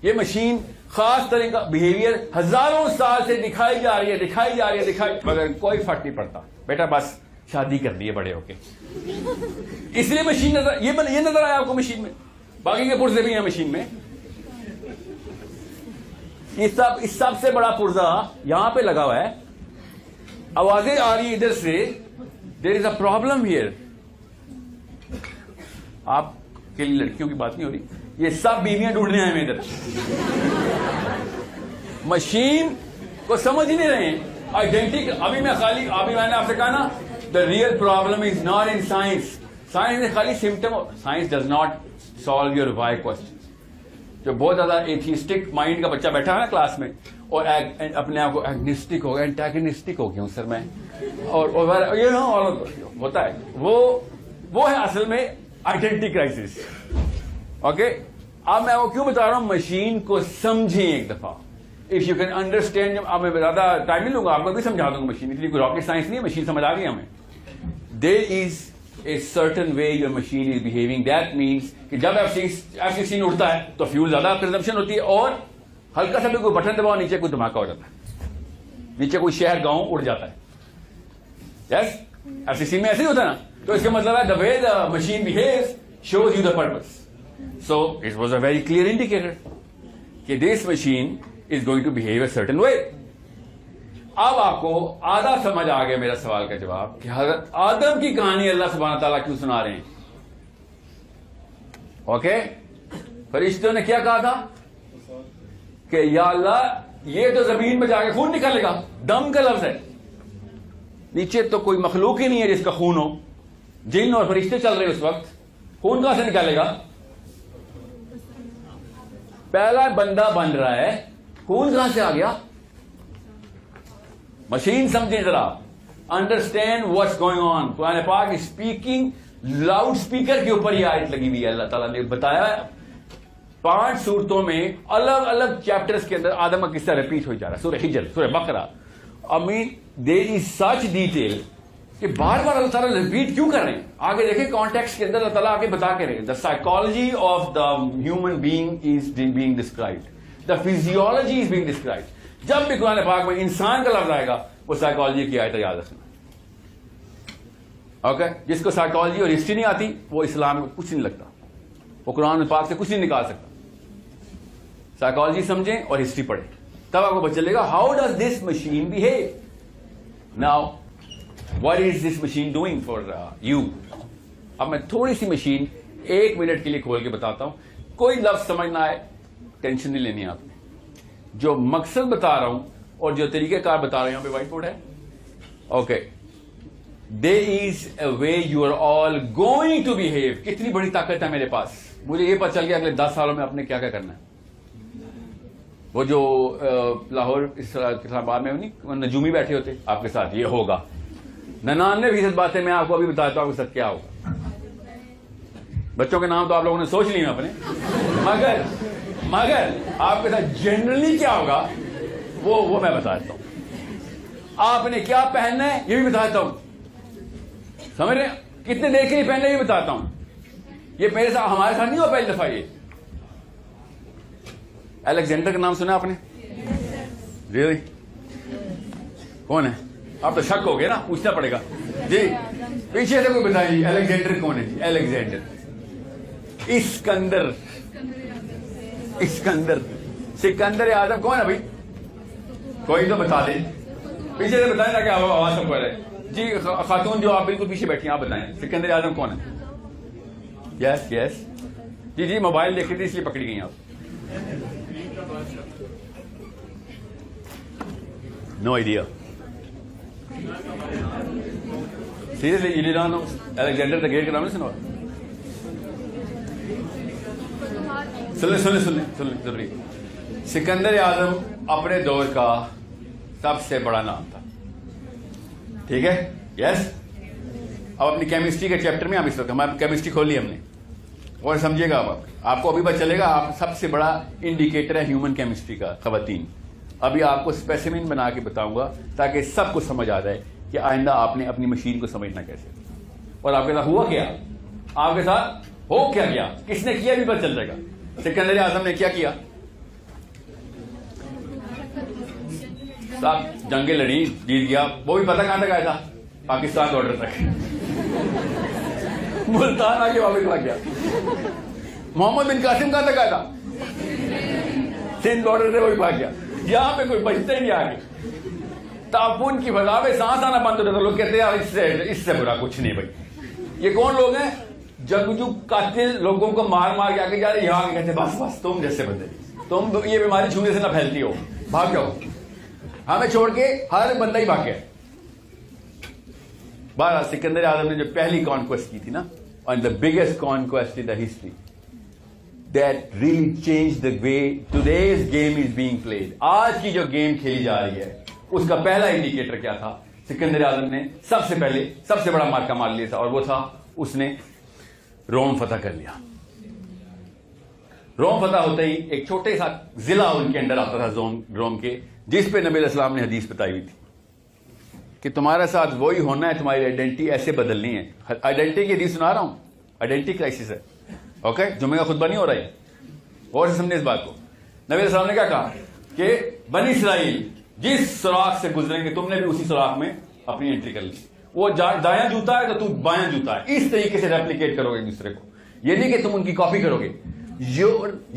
ये मशीन खास तरह का बिहेवियर हजारों साल से दिखाई जा रही है, मगर कोई फर्क नहीं पड़ता। बेटा बस शादी कर दी है बड़े होके, इसलिए मशीन ये नजर आया आपको मशीन में, बाकी के पुर्जे भी हैं मशीन में। इस सबसे बड़ा पुर्जा यहां पे लगा हुआ है, आवाजें आ रही है इधर से, there is a problem here. आपके लिए लड़कियों की बात नहीं हो रही, ये सब बीवियां ढूंढने आए हैं इधर, मशीन को समझ ही नहीं रहे हैं। आइडेंटिटी अभी मैंने आपसे कहा ना, the real problem is not in science. Science is खाली symptom, science does not solve your why question. जो बहुत ज्यादा एथिस्टिक माइंड का बच्चा बैठा है ना क्लास में और अपने आप को एग्निस्टिक हो गया, एंटागनिस्टिक हो गया हूं सर मैं, और ये होता है, वो है असल में आइडेंटिटी क्राइसिस। ओके, अब मैं वो क्यों बता रहा हूं, मशीन को समझें एक दफा। इफ यू कैन अंडरस्टैंड, अब मैं ज्यादा टाइम नहीं लूंगा, आपको भी समझा दूंगा। मशीन इतनी कोई रॉकेट साइंस नहीं है, मशीन समझ आ गई हमें। There is a certain way your machine is behaving, that means कि जब F-16 उड़ता है तो फ्यूल ज्यादा कंजम्पशन होती है, और हल्का सा भी कोई बटन दबाओ नीचे कोई धमाका हो जाता है, नीचे कोई शहर गांव उड़ जाता है। यस, F-16 में ऐसे ही होता है ना। तो इसका मतलब है the way the machine behaves shows you the purpose. So it was a very clear indicator कि this machine is going to behave a certain way. अब आपको आधा समझ आ गया मेरा सवाल का जवाब कि हज़रत आदम की कहानी अल्लाह सुब्हानहू तआला क्यों सुना रहे हैं। ओके, फरिश्तों ने क्या कहा था कि या अल्लाह ये तो जमीन में जाके खून निकलेगा, दम का लफ्ज है, नीचे तो कोई मखलूक ही नहीं है जिसका खून हो, जिन और फरिश्ते चल रहे उस वक्त, खून कहां से निकालेगा। पहला बंदा बन रहा है, खून कहां से आ गया। मशीन समझे जरा, understand what's going on. Quran पाक स्पीकिंग लाउड स्पीकर के ऊपर यह आयत लगी हुई है। अल्लाह ताला ने बताया 5 सूरतों में अलग अलग चैप्टर्स के अंदर आदम का किस्सा रिपीट हो जा रहा है। सूरह हिजर, सूरह बकरा, I mean there is such detail कि बार बार अल्लाह ताला रिपीट क्यों कर रहे हैं। आगे देखें कॉन्टेक्स्ट के अंदर अल्लाह ताला आगे बता के रहे हैं, the psychology of the human being is being described, the physiology is being described. जब भी कुरान पाक में इंसान का लफ्ज आएगा वो साइकोलॉजी की आयत याद रखना। ओके, जिसको साइकोलॉजी और हिस्ट्री नहीं आती वो इस्लाम में कुछ नहीं लगता, वो कुरान पाक से कुछ नहीं निकाल सकता। साइकोलॉजी समझें और हिस्ट्री पढ़ें, तब आपको पता चलेगा how does this machine behave. Now what is this machine doing for you. अब मैं थोड़ी सी मशीन 1 मिनट के लिए खोल के बताता हूं, कोई लफ्ज समझ ना आए टेंशन नहीं लेनी आपने। जो मकसद बता रहा हूं और जो तरीकेकार बता रहा हूं, यहां पे व्हाइट बोर्ड है। Okay, there is a way you are all going to behave. कितनी बड़ी ताकत है मेरे पास, मुझे ये पता चल गया अगले 10 सालों में आपने क्या क्या करना है। वो जो लाहौर इस्लामाबाद में नहीं नजूमी बैठे होते आपके साथ, ये होगा 99% बातें मैं आपको अभी बताता हूं आपके साथ क्या होगा। बच्चों के नाम तो आप लोगों ने सोच लिए अपने, मगर आपके साथ जनरली क्या होगा वो मैं बताता हूं। आपने क्या पहनना है ये भी बताता हूं, समझ रहे हैं, कितने देर के लिए पहनना ये बताता हूं। ये मेरे साथ, हमारे साथ नहीं हुआ पहली दफा। ये अलेक्जेंडर का नाम सुना आपने? रियली? कौन है? आप तो शक हो गए ना, पूछना पड़ेगा जी। पीछे से कोई बताइए अलेक्जेंडर कौन है जी? अलेक्जेंडर, इस्कंदर, सिकंदर आजम कौन है भाई? कोई तो बता दे, पीछे से बताएं ताकि आवाज सब रहे जी। खातून जो आप बिल्कुल पीछे बैठी, आप बताएं सिकंदर आजम कौन है? यस यस जी जी, मोबाइल देख रही थी इसलिए पकड़ी गई आप। No idea, seriously you did not know Alexander the Great का नाम नहीं सुना? सुन ले जरूरी। सिकंदर आजम अपने दौर का सबसे बड़ा नाम था, ठीक है? यस। अब अपनी केमिस्ट्री के चैप्टर में हम इस वक्त हमारी केमिस्ट्री खोली हमने, और समझिएगा अब आपको अभी पता चलेगा। आप सबसे बड़ा इंडिकेटर है ह्यूमन केमिस्ट्री का खवातीन। अभी आपको स्पेसिमिन बना के बताऊंगा ताकि सबको समझ आ जाए कि आइंदा आपने अपनी मशीन को समझना कैसे। और आपके साथ हुआ क्या, आपके साथ हो क्या गया, किसने किया भी पता चल जाएगा। सिकंदर आजम ने क्या किया? साहब जंगे लड़ी, जीत गया, वो भी पता कहां तक आया था, पाकिस्तान बॉर्डर तक। मुल्तान आके वापस भाग गया। मोहम्मद बिन कासिम कहां तक आया था, सिंध बॉर्डर से, वो भी भाग गया। यहां पे कोई बचते ही नहीं आगे। तापुन की फजा में सांस आना बंद हो जाता। लोग कहते हैं इससे बुरा कुछ नहीं भाई। ये कौन लोग हैं? जंगजू कातिल लोगों को मार मार के आके जा रहे, यहां कहते बस बस तुम जैसे बंदे, तुम ये बीमारी छूने से ना फैलती हो, भाग जाओ। हमें छोड़ के हर बंदा ही भाग गया। बारह सिकंदर आजम ने जो पहली कॉन्क्वेस्ट की थी ना, और the biggest conquest in the history that really changed the way today's game is being played. आज की जो गेम खेली जा रही है उसका पहला इंडिकेटर क्या था? सिकंदर आजम ने सबसे पहले सबसे बड़ा मार्का मार लिया था, और वो था उसने रोम फतह कर लिया। रोम फतह होते ही एक छोटे सा जिला उनके अंडर आता था रोम के, जिस पे नबी अलैहिस्सलाम ने हदीस बताई हुई थी कि तुम्हारे साथ वही होना है, तुम्हारी आइडेंटिटी ऐसे बदलनी है। आइडेंटिटी की हदीस सुना रहा हूं, आइडेंटिटी क्राइसिस है। ओके, जुम्मे का खुतबा नहीं हो रहा है, और से समझे इस बात को। नबी अलैहिस्सलाम ने क्या कहा कि बनी इस्राइल जिस सुराख से गुजरेंगे तुमने भी उसी सुराख में अपनी एंट्री कर ली। वो दायां जूता है तो तू बायां जूता है, इस तरीके से रेप्लिकेट करोगे एक दूसरे को। ये नहीं कि तुम उनकी कॉपी करोगे,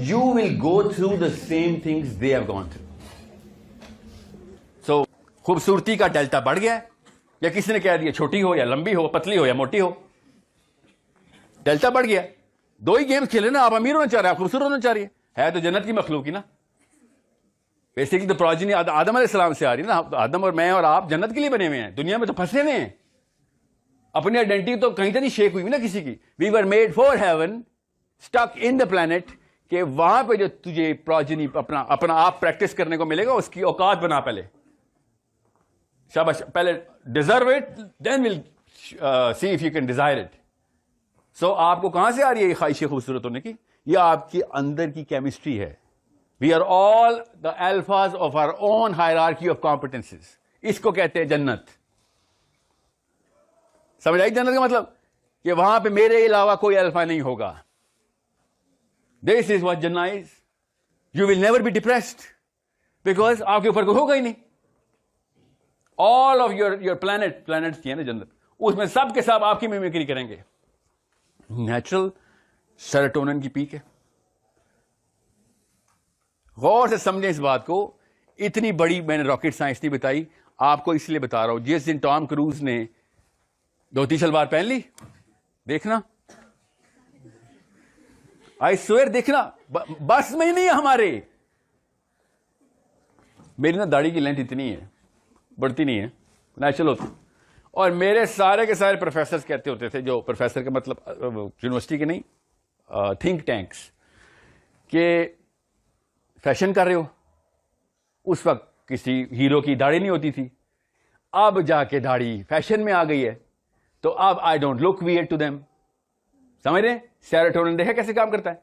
you will go through the same things they have gone through. So खूबसूरती का डेल्टा बढ़ गया है, या किसी ने कह दिया छोटी हो या लंबी हो, पतली हो या मोटी हो, डेल्टा बढ़ गया। दो ही गेम्स खेले ना, आप अमीर होना चाह रहे हैं, आप खूबसूरत होना चाह रही है तो जन्नत की मखलूक ही ना। बेसिकली तो प्रोजेनी आदम अलैहिस्सलाम से आ रही है ना। आदम और मैं और आप जन्नत के लिए बने हुए हैं, दुनिया में तो फंसे हुए हैं। अपनी आइडेंटिटी तो कहीं तो नहीं शेक हुई ना किसी की। We were made for heaven, stuck in the planet, कि वहां पे जो तुझे प्रोजेनी अपना आप प्रैक्टिस करने को मिलेगा, उसकी औकात बना पहले। शाबाश, पहले deserve it, then will see if you can desire it. So आपको कहां से आ रही है ये ख्वाहिश खूबसूरत होने की? ये आपके अंदर की केमिस्ट्री है। We are all the alphas of our own hierarchy of competences. इसको कहते हैं जन्नत। समझ आई जन्नत का मतलब? कि वहां पे मेरे अलावा कोई अल्फा नहीं होगा। दिस इज व्हाट जन्नत is. You will never be depressed, because आपके ऊपर कोई होगा ही नहीं। ऑल ऑफ योर प्लैनेट्स की है ना जन्नत, उसमें सब के सब आपकी मिमिक्री करेंगे। नेचुरल सेरोटोनिन की पीक है। गौर से समझें इस बात को। इतनी बड़ी मैंने रॉकेट साइंस नहीं बताई आपको, इसलिए बता रहा हूं। जिस दिन टॉम क्रूज ने धोती सलवार पहन ली, देखना, आई स्वेयर, देखना, बस में ही नहीं है हमारे। मेरी ना दाढ़ी की लेंथ इतनी है, बढ़ती नहीं है, नेचुरल होती। और मेरे सारे के सारे प्रोफेसर कहते होते थे, जो प्रोफेसर का मतलब यूनिवर्सिटी के नहीं, थिंक टैंक्स, के फैशन कर रहे हो। उस वक्त किसी हीरो की दाढ़ी नहीं होती थी, अब जाके दाढ़ी फैशन में आ गई है, तो अब I don't look weird to them. समझ रहे? सेरोटोनिन देखा कैसे काम करता है।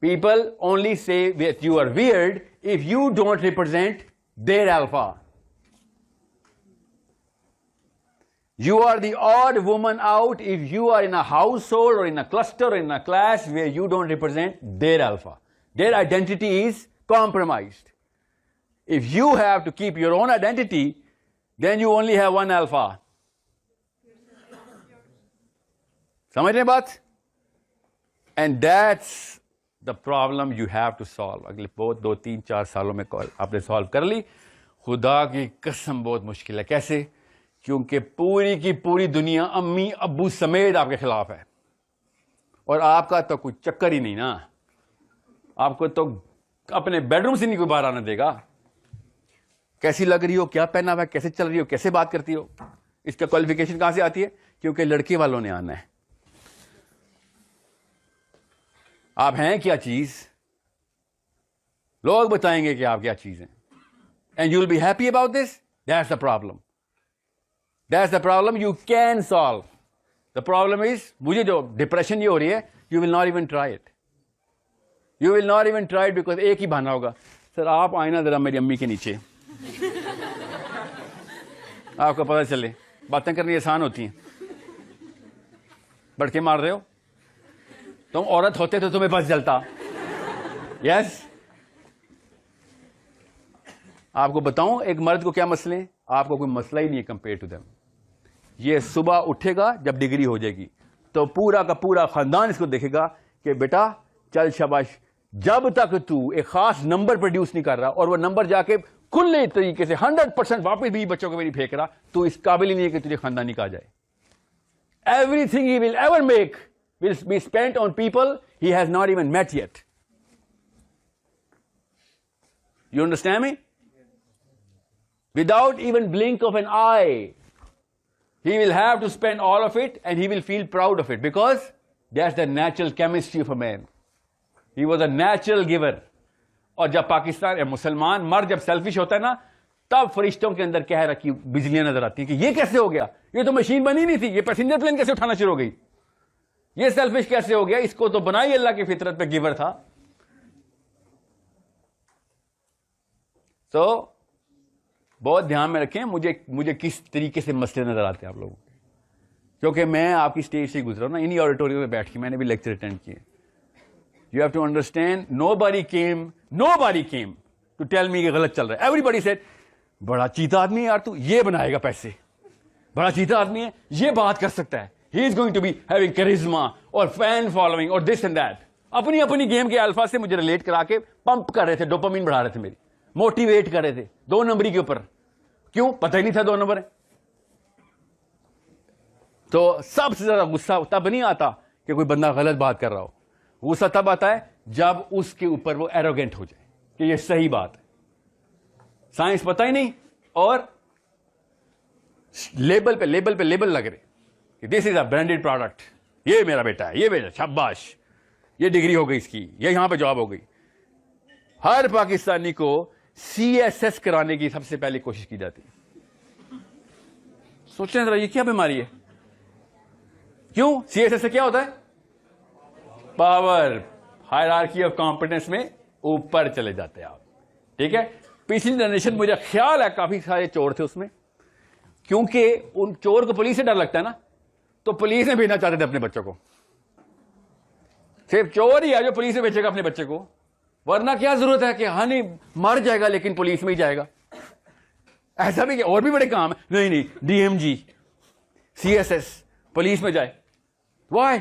People only say that you are weird if you don't represent their alpha. You are the odd woman out if you are in a household or in a cluster or in a class where you don't represent their alpha. Their identity is compromised. If you have to keep your own identity, then you only have one alpha. समझ रहे हैं बात? And that's the problem you have to solve. अगले 2, 3, 4 सालों में आपने solve कर ली। खुदा की कसम बहुत मुश्किल है। कैसे? क्योंकि पूरी की पूरी दुनिया अम्मी अब्बू समेत आपके खिलाफ है, और आपका तो कोई चक्कर ही नहीं ना। आपको तो अपने बेडरूम से नहीं कोई बाहर आने देगा। कैसी लग रही हो, क्या पहना हुआ है, कैसे चल रही हो, कैसे बात करती हो, इसका क्वालिफिकेशन कहां से आती है? क्योंकि लड़के वालों ने आना है। आप हैं क्या चीज, लोग बताएंगे कि आप क्या चीज हैं, and you will be happy about this. That's the problem. That's the problem you can solve. The problem is, मुझे जो डिप्रेशन ये हो रही है, you will not even try it. You will not even try it because एक ही बहाना होगा, sir आप आए ना जरा मेरी अम्मी के नीचे, आपको पता चले। बातें करनी आसान होती हैं, बढ़ के मार रहे हो। तुम औरत होते तो तुम्हें बस जलता। यस, आपको बताऊं एक मर्द को क्या मसले हैं, आपको कोई मसला ही नहीं है कंपेयर टू देम। ये सुबह उठेगा, जब डिग्री हो जाएगी तो पूरा का पूरा खानदान इसको देखेगा कि बेटा चल शाबाश, जब तक तू एक खास नंबर प्रोड्यूस नहीं कर रहा और वो नंबर जाके खुले तरीके से 100% वापस भी बच्चों को मेरी फेंक रहा, तो इस काबिल ही नहीं है कि तुझे खानदानी कहा जाए। Everything he will ever make will be spent on people he has not even met yet. You understand me? Without even blink of an eye, he will have to spend all of it and he will feel proud of it because that's the natural chemistry of a man. He was a natural giver. और जब पाकिस्तान मुसलमान मर्द जब selfish होता है ना, तब फरिश्तों के अंदर कह रखी बिजलियां नजर आती हैं कि ये कैसे हो गया, ये तो मशीन बनी नहीं थी, ये पैसेंजर प्लेन कैसे उठाना शुरू हो गई, ये सेल्फिश कैसे हो गया, इसको तो बनाई अल्लाह की फितरत पे गिवर था। तो बहुत ध्यान में रखें मुझे किस तरीके से मसले नजर आते हैं आप लोगों के, क्योंकि मैं आपकी स्टेज से गुजरा हूं ना, इन्हीं ऑडिटोरियम में बैठ के मैंने भी लेक्चर अटेंड किए। You have to understand, nobody came to tell me कि गलत चल रहा है। एवरीबडी सेड बड़ा चीता आदमी है यार तू, ये बनाएगा पैसे, बड़ा चीता आदमी है, ये बात कर सकता है, he is going to be having करिश्मा और फैन फॉलोइंग और दिस एंड दैट। अपनी अपनी गेम के अल्फा से मुझे रिलेट करा के पंप कर रहे थे, डोपामिन बढ़ा रहे थे, मेरी मोटिवेट कर रहे थे 2 नंबरी के ऊपर। क्यों? पता ही नहीं था 2 नंबर है। तो सबसे ज्यादा गुस्सा तब नहीं आता कि कोई बंदा गलत बात कर रहा हो, गुस्सा तब आता है जब उसके ऊपर वो एरोगेंट हो जाए कि ये सही बात है, साइंस पता ही नहीं और लेबल पे लेबल लग रहे कि this is a branded product, ये मेरा बेटा है, ये बेटा शाबाश, ये डिग्री हो गई इसकी, ये यहां पे जॉब हो गई। हर पाकिस्तानी को CSS कराने की सबसे पहले कोशिश की जाती है। सोचें जरा ये क्या बीमारी है? क्यों? CSS से क्या होता है? पावर, हायरार्की ऑफ कॉम्पिटेंस में ऊपर चले जाते हैं आप। ठीक है, पिछली जनरेशन मुझे ख्याल है काफी सारे चोर थे उसमें, क्योंकि उन चोर को पुलिस से डर लगता है ना, तो पुलिस में भेजना चाहते थे अपने बच्चों को। सिर्फ चोर ही है जो पुलिस में भेजेगा अपने बच्चे को, वरना क्या जरूरत है कि हाँ नहीं मर जाएगा लेकिन पुलिस में ही जाएगा। ऐसा भी और भी बड़े काम है, नहीं DMG CSS पुलिस में जाए। Why?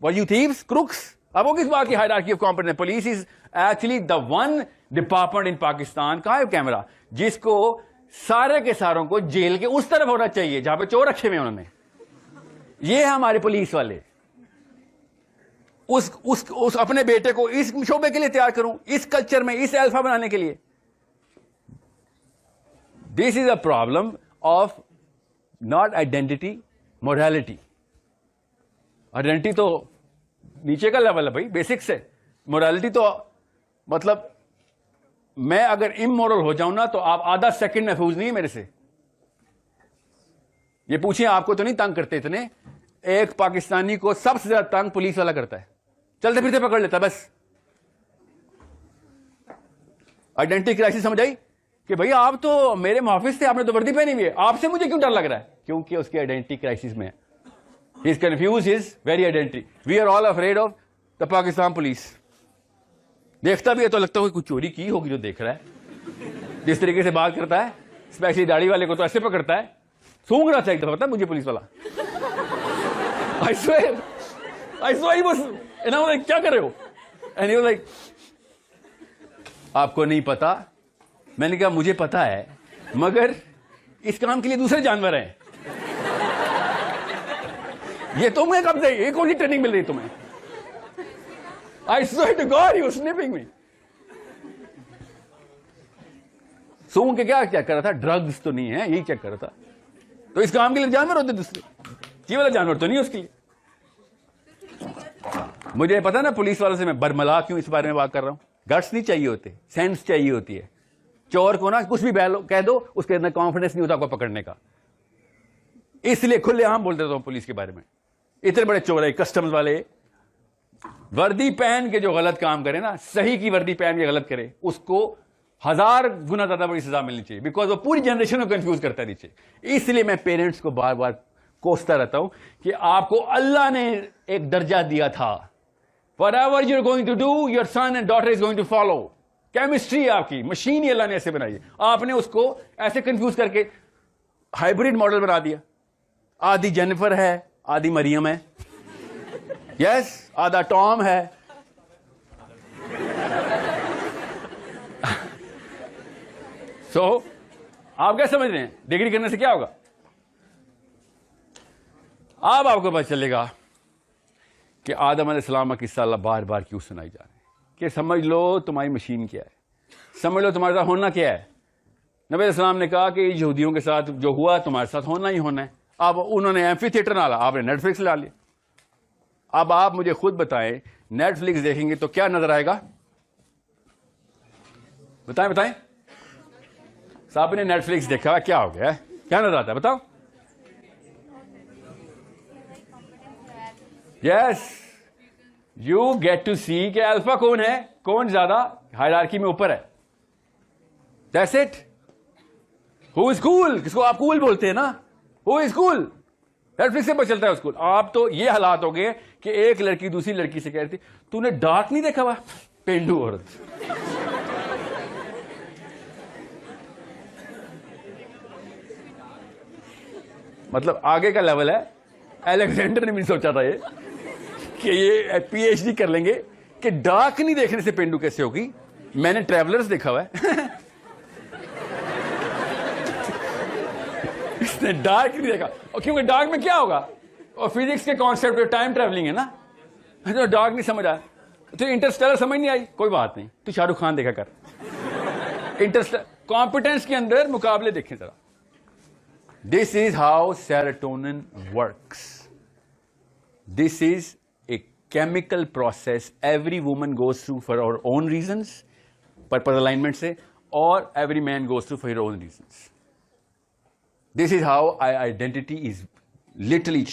Were you thieves? Crooks? अब वो किस बात की hierarchy of competence? Police is actually the one department in Pakistan, कहां है कैमरा, जिसको सारे के सारों को जेल के उस तरफ होना चाहिए जहां पे चोर रखे हुए उन्होंने। ये है हमारे पुलिस वाले। उस अपने बेटे को इस शोबे के लिए तैयार करूं, इस कल्चर में, इस अल्फा बनाने के लिए। This is a problem of not identity, morality. Identity तो नीचे का लेवल है भाई, बेसिक्स है। मोरालिटी तो मतलब मैं अगर इमोरल हो जाऊं ना तो आप आधा सेकंड महफूज नहीं है मेरे से। ये पूछिए आपको तो नहीं तंग करते इतने, एक पाकिस्तानी को सबसे ज्यादा तंग पुलिस वाला करता है, चलते फिरते पकड़ लेता बस। आइडेंटिटी क्राइसिस समझ आई कि भाई आप तो मेरे मुहाफिज थे, आपने तो वर्दी पहनी हुई है, आपसे मुझे क्यों डर लग रहा है? क्योंकि उसकी आइडेंटिटी क्राइसिस में है। He is confuse his very identity. We are all afraid of the Pakistan police. देखता भी है तो लगता है कुछ चोरी की होगी जो देख रहा है। जिस तरीके से बात करता है, स्पेशली दाढ़ी वाले को तो ऐसे पकड़ता है, सूंघ रहा था एक दफा, पता मुझे पुलिस वाला। I swear he was, and I was like, क्या कर रहे हो? And he was like, आपको नहीं पता। मैंने कहा मुझे पता है, मगर इस काम के लिए दूसरे जानवर हैं। ये तुम्हें कब से, ये कौन सी ट्रेनिंग मिल रही तुम्हें? I swear to God, he was sniffing me. सूंघ के क्या चेक कर रहा था? ड्रग्स तो नहीं है, यही चेक कर रहा था। तो इस काम के लिए जानवर होते दूसरे, ये वाला जानवर तो नहीं उसके लिए। मुझे पता ना पुलिस वालों से मैं बरमला क्यों इस बारे में बात कर रहा हूं। गट्स नहीं चाहिए होते, सेंस चाहिए होती है। चोर को ना कुछ भी कह दो, उसके अंदर कॉन्फिडेंस नहीं होता आपको पकड़ने का, इसलिए खुलेआम बोल देता हूं पुलिस के बारे में। इतने बड़े चोर है कस्टम्स वाले, वर्दी पहन के जो गलत काम करे ना, सही की वर्दी पहन के गलत करे, उसको 1000 गुना ज्यादा बड़ी सजा मिलनी चाहिए, बिकॉज वो पूरी जनरेशन को कंफ्यूज करता है नीचे। इसलिए मैं पेरेंट्स को बार बार कोसता रहता हूं कि आपको अल्लाह ने एक दर्जा दिया था, whatever you're going to do, your son and daughter is going to follow. Chemistry आपकी, मशीन ही अल्लाह ने ऐसे बनाई है। आपने उसको ऐसे कंफ्यूज करके हाइब्रिड मॉडल बना दिया। आधी जेनिफर है, आधी मरियम है, यस, आधा टॉम है। सो आप क्या समझ रहे हैं डिग्री करने से क्या होगा? अब आपको पता चलेगा कि आदम अलैहिस्सलाम का किस्सा अल्लाह बार बार क्यों सुनाई जा रहा है कि समझ लो तुम्हारी मशीन क्या है, समझ लो तुम्हारे साथ होना क्या है। नबी अलैहिस्सलाम ने कहा कि यहूदियों के साथ जो हुआ तुम्हारे साथ होना ही होना है। अब उन्होंने एम्फी थिएटर डाला, आपने नेटफ्लिक्स ला लिया। अब आप मुझे खुद बताएं, नेटफ्लिक्स देखेंगे तो क्या नजर आएगा? बताएं बताएं। साहब ने नेटफ्लिक्स देखा, क्या हो गया, क्या नजर आता है बताओ? यस, यू गेट टू सी कि अल्फा कौन है, कौन ज्यादा हायरार्की में ऊपर है। That's it. Who is cool, किसको आप कूल बोलते हैं ना, हु इज कूल, नेटफ्लिक्स से पता चलता है उसको। आप तो ये हालात हो गए कि एक लड़की दूसरी लड़की से कह रही थी तूने डार्क नहीं देखा हुआ, पेंडू औरत। मतलब आगे का लेवल है। अलेक्जेंडर ने भी सोचा था ये कि ये पीएचडी कर लेंगे कि डार्क नहीं देखने से पेंडू कैसे होगी। मैंने ट्रैवलर्स देखा हुआ है। इसने डार्क नहीं देखा, और क्योंकि डार्क में क्या होगा, और फिजिक्स के कॉन्सेप्ट टाइम ट्रैवलिंग है ना, तो डार्क नहीं समझ आया। तो इंटरस्टेलर समझ नहीं आई, कोई बात नहीं, तू शाहरुख खान देखा कर। इंटरस्टेलर कॉम्पिटेंस के अंदर मुकाबले देखें जरा। This is how serotonin works. This is a chemical process every woman goes through for her own reasons, purpose alignment से, और every man goes through for her own reasons. This is how identity is literally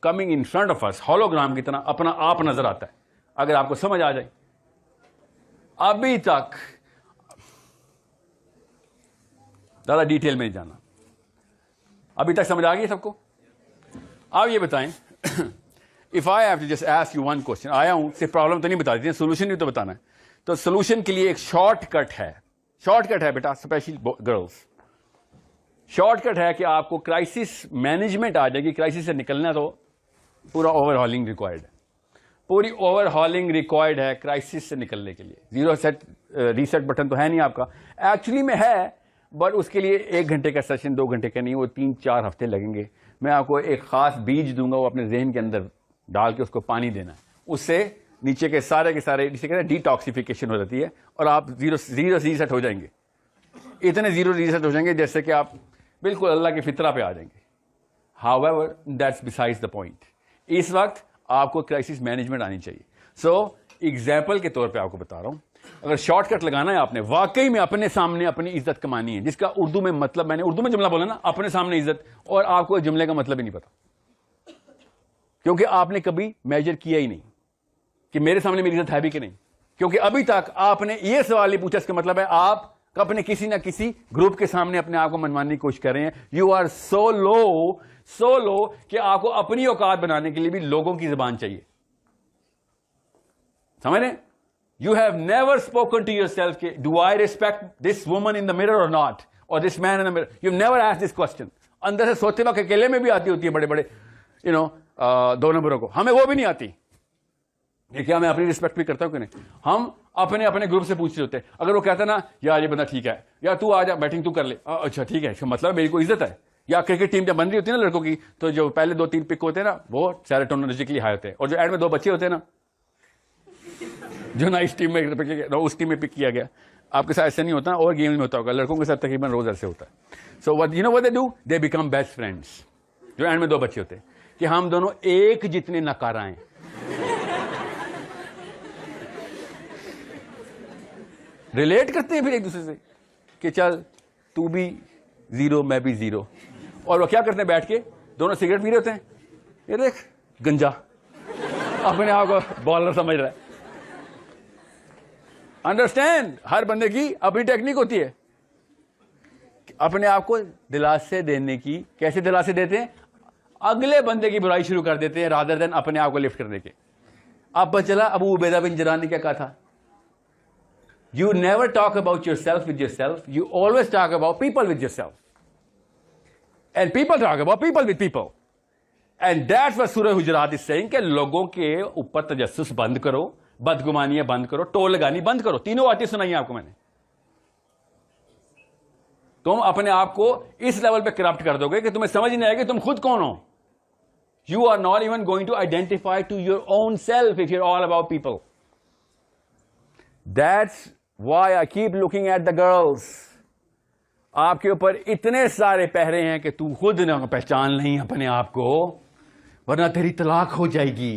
coming in front of us, hologram की तरह अपना आप नजर आता है, अगर आपको समझ आ जाए। अभी तक ज़्यादा डिटेल में नहीं जाना, अभी तक समझ आ गई सबको? आप ये बताएं, if I have to just ask you one question, आया हूं सिर्फ प्रॉब्लम तो नहीं बता देती, सोल्यूशन भी तो बताना है। तो सोल्यूशन के लिए एक शॉर्टकट है, शॉर्टकट है बेटा, स्पेशली गर्ल्स। शॉर्टकट है कि आपको क्राइसिस मैनेजमेंट आ जाएगी। क्राइसिस से निकलना तो पूरा ओवरहॉलिंग रिक्वायर्ड है, पूरी ओवरहॉलिंग रिक्वायर्ड है क्राइसिस से निकलने के लिए। जीरो सेट रीसेट बटन तो है नहीं आपका, एक्चुअली में है, बट उसके लिए 1 घंटे का सेशन, 2 घंटे का नहीं, वो 3-4 हफ्ते लगेंगे। मैं आपको एक खास बीज दूंगा, वो अपने जहन के अंदर डाल के उसको पानी देना है, उससे नीचे के सारे जिसे कहते हैं डिटॉक्सिफिकेशन हो जाती है, और आप जीरो रीसेट हो जाएंगे। इतने जीरो रीसेट हो जाएंगे जैसे कि आप बिल्कुल अल्लाह की फितरा पे आ जाएंगे। However that's besides the point. इस वक्त आपको क्राइसिस मैनेजमेंट आनी चाहिए। सो एग्जाम्पल के तौर पर आपको बता रहा हूं, अगर शॉर्टकट लगाना है आपने, वाकई में अपने सामने अपनी इज्जत कमानी है, जिसका उर्दू में मतलब, मैंने उर्दू में जुमला बोला ना, अपने सामने इज्जत, और आपको जुमले का मतलब ही नहीं पता, क्योंकि आपने कभी मेजर किया ही नहीं कि मेरे सामने मेरी इज्जत है भी कि नहीं। क्योंकि अभी तक आपने ये सवाल नहीं पूछा, इसका मतलब है आप अपने किसी ना किसी ग्रुप के सामने अपने आप को मनवाने की कोशिश कर रहे हैं। यू आर सो लो कि आपको अपनी औकात बनाने के लिए भी लोगों की जुबान चाहिए। समझ रहे हैं? You have never spoken to yourself, do I respect this woman in the mirror or not, or this man in the mirror? You've never asked this question. अंदर से सोचते वक्त अकेले में भी आती होती है बड़े बड़े 2 नंबरों को, हमें वो भी नहीं आती। ये क्या मैं अपनी रिस्पेक्ट भी करता हूं कि नहीं? हम अपने ग्रुप से पूछ रहे होते हैं, अगर वो कहता ना यार ये बंदा ठीक है, या तू आ जा बैटिंग तू कर ले, अच्छा ठीक है, इसका मतलब मेरी को इज्जत है। या क्रिकेट टीम जब बन रही होती है ना लड़कों की, तो जो पहले 2-3 पिक होते हैं ना, वो सेरोटोनिन हाई होते हैं, और जो एंड में 2 बच्चे होते हैं ना, जो ना इस टीम में पिक किया, उस टीम में पिक किया गया। आपके साथ ऐसा नहीं होता, और गेम में होता होगा, लड़कों के साथ तकरीबन रोज ऐसे होता है। So what you know what they do, they become best friends. जो एंड में 2 बच्चे होते हैं कि हम दोनों एक जितने नकारा हैं। रिलेट करते हैं फिर एक दूसरे से कि चल तू भी 0 मैं भी 0, और वो क्या करते हैं, बैठ के दोनों सिगरेट पी रहे होते हैं। ये देख गंजा, अपने आप को बॉलर समझ रहा है। अंडरस्टैंड, हर बंदे की अपनी टेक्निक होती है अपने आप को दिलासे देने की। कैसे दिलासे देते हैं? अगले बंदे की बुराई शुरू कर देते हैं रादर देन अपने आप को लिफ्ट करने के। अब पता चला अबू उबैदा बिन जराह ने क्या कहा था, You never talk about yourself with yourself. You always talk about people with yourself. And people talk about people with people. And that's what Surah Hujurat is saying कि लोगों के ऊपर तजस्सुस बंद करो, बदगुमानियां बंद करो, टोल लगानी बंद करो। तीनों बातें सुनाई आपको मैंने। तुम अपने आप को इस लेवल पे करप्ट कर दोगे कि तुम्हें समझ नहीं आएगी तुम खुद कौन हो। You are not even going to identify to your own self if you're all about people. That's why I keep looking at the girls. आपके ऊपर इतने सारे पहरे हैं कि तू खुद ना पहचान नहीं अपने आप को, वरना तेरी तलाक हो जाएगी।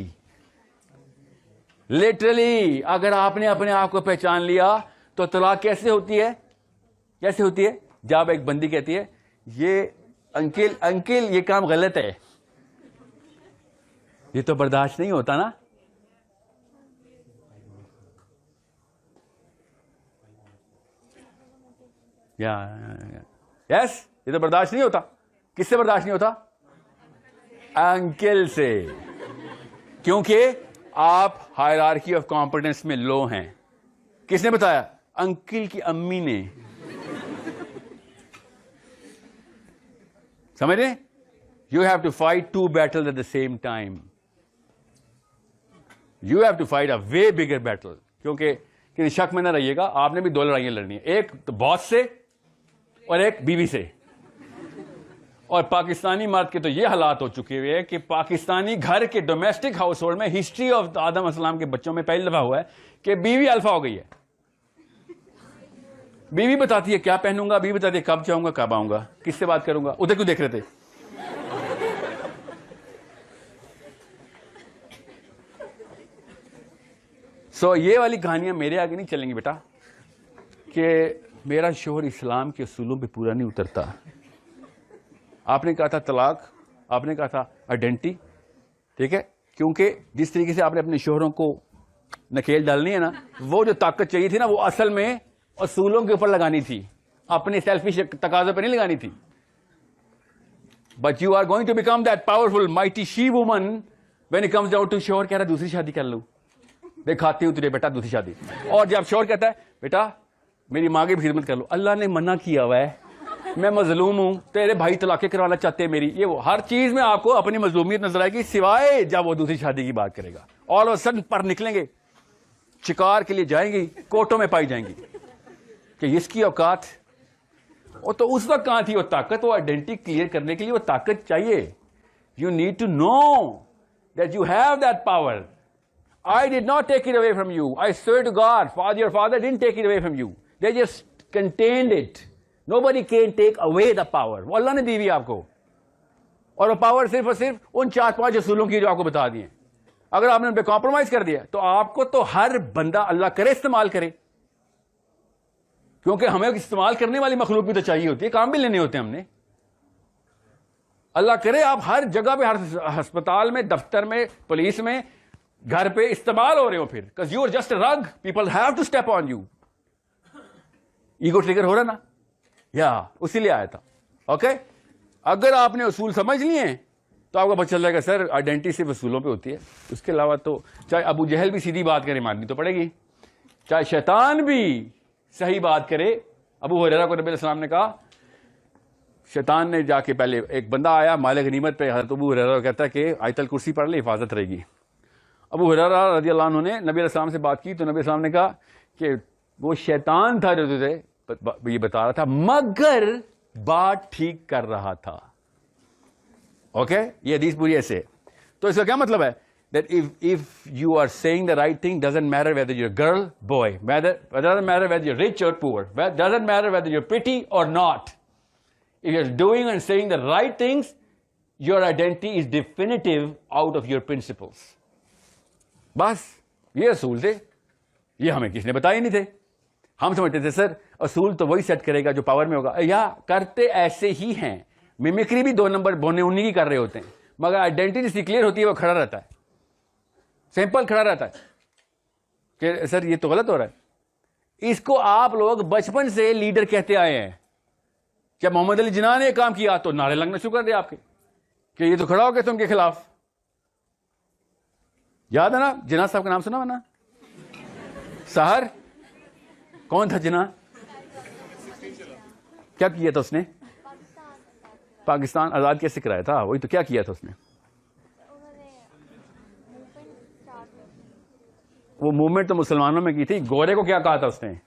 लिटरली अगर आपने अपने आप को पहचान लिया तो तलाक कैसे होती है? कैसे होती है? जब एक बंदी कहती है ये अंकिल ये काम गलत है, ये तो बर्दाश्त नहीं होता ना। यस, ये तो बर्दाश्त नहीं होता। किससे बर्दाश्त नहीं होता? अंकिल से, क्योंकि आप हायरार्की ऑफ कॉम्पिटेंस में लो हैं। किसने बताया? अंकिल की अम्मी ने। समझ रहे? You have to fight two battle at the same time. You have to fight a way bigger battle. क्योंकि किसी शक में ना रहिएगा, आपने भी दो लड़ाइयां लड़नी है, एक तो बॉस से और एक बीवी से। और पाकिस्तानी मर्द के तो ये हालात हो चुके हुए हैं कि पाकिस्तानी घर के डोमेस्टिक हाउस होल्ड में हिस्ट्री ऑफ आदम अस्सलाम के बच्चों में पहली दफा हुआ है कि बीवी अल्फा हो गई है। बीवी बताती है क्या पहनूंगा, बीवी बताती है कब जाऊंगा, कब आऊंगा, किससे बात करूंगा। उधर क्यों देख रहे थे? सो ये वाली कहानियां मेरे आगे नहीं चलेंगी बेटा कि मेरा शोहर इस्लाम के असूलों पे पूरा नहीं उतरता। आपने कहा था तलाक, आपने कहा था आइडेंटिटी, ठीक है? क्योंकि जिस तरीके से आपने अपने शोहरों को नकेल डालनी है ना, वो जो ताकत चाहिए थी ना, वो असल में असूलों के ऊपर लगानी थी, अपने सेल्फिश तकाजों पर नहीं लगानी थी। But you are going to become that powerful mighty she woman when it comes down to शोहर कह रहा दूसरी शादी कर लूं, दिखाती हूं तुझे बेटा दूसरी शादी। और जब शोहर कहता है बेटा मेरी मां की भी खिदमत कर लो, अल्लाह ने मना किया हुआ है, मैं मजलूम हूं, तेरे भाई तलाक़ें करवाना चाहते हैं मेरी, ये वो हर चीज में आपको अपनी मजलूमियत नजर आएगी, सिवाय जब वो दूसरी शादी की बात करेगा। ऑल ऑफ सडन पर निकलेंगे, शिकार के लिए जाएंगी, कोर्टों में पाई जाएंगी कि इसकी औकात। वो तो उस वक्त कहां थी वो ताकत? वो आइडेंटिटी क्लियर करने के लिए वो ताकत चाहिए। You need to know that you have that power. I did not take it away from you. I swear to God, your father didn't take it away from you. They just contained it. Nobody can take away the power. वो अल्लाह ने दी हुई आपको, और वो power सिर्फ और सिर्फ उन 4-5 असूलों की जो आपको बता दिए। अगर आपने उन पर कॉम्प्रोमाइज कर दिया तो आपको तो हर बंदा अल्लाह करे इस्तेमाल करे, क्योंकि हमें इस्तेमाल करने वाली मखलूक भी तो चाहिए होती है, काम भी लेने होते हैं हमने। अल्लाह करे आप हर जगह पे, हर अस्पताल में, दफ्तर में, पुलिस में, घर पे इस्तेमाल हो रहे हो फिर, because you are just a rug, people have to step on you. Ego trigger हो रहा ना, या उसी लिए आया था। ओके, अगर आपने उसूल समझ लिए तो आपको पता चल जाएगा सर आइडेंटिटी सिर्फ उसूलों पे होती है, उसके अलावा तो चाहे अबू जहल भी सीधी बात करे माननी तो पड़ेगी, चाहे शैतान भी सही बात करे। अबू हुरैरा को नबी अलैहिस्सलाम ने कहा, शैतान ने जाके पहले एक बंदा आया माले गनीमत पे, हज़रत अबू हुरैरा कहता है कि आयतल कुर्सी पढ़ ले हिफाजत रहेगी। अबू हुरैरा रज़ियल्लाहु अन्हु ने नबी अलैहिस्सलाम से बात की तो नबी अलैहिस्सलाम ने कहा कि वो शैतान था जो तुझे ये बता रहा था, मगर बात ठीक कर रहा था। ओके, ये हदीस पूरी ऐसे। तो इसका क्या मतलब है? That if you are saying the right thing, doesn't matter whether you are girl boy, doesn't matter whether you are rich और poor, doesn't matter whether you are pretty और not, if you are doing and saying the right things, your identity is definitive out of your principles. बस ये असूल थे, ये हमें किसने बताए नहीं थे। हम समझते थे सर असूल तो वही सेट करेगा जो पावर में होगा, या करते ऐसे ही हैं। मिमिक्री भी 2 नंबर बोने उन्हीं की कर रहे होते हैं, मगर आइडेंटिटी जिसकी क्लियर होती है वो खड़ा रहता है, सिंपल खड़ा रहता है कि सर ये तो गलत हो रहा है। इसको आप लोग बचपन से लीडर कहते आए हैं। जब मोहम्मद अली जिन्ना ने काम किया तो नारे लगना शुरू कर दिया आपके कि ये तो खड़ा हो गया तुमके खिलाफ। याद है ना, जिन्ना साहब का नाम सुना ना, सहर कौन था जिन्ना? क्या किया था उसने? पाकिस्तान आजाद कैसे कराया था? वही तो, क्या किया था उसने? वो मूवमेंट तो मुसलमानों में की थी। गोरे को क्या कहा था उसने?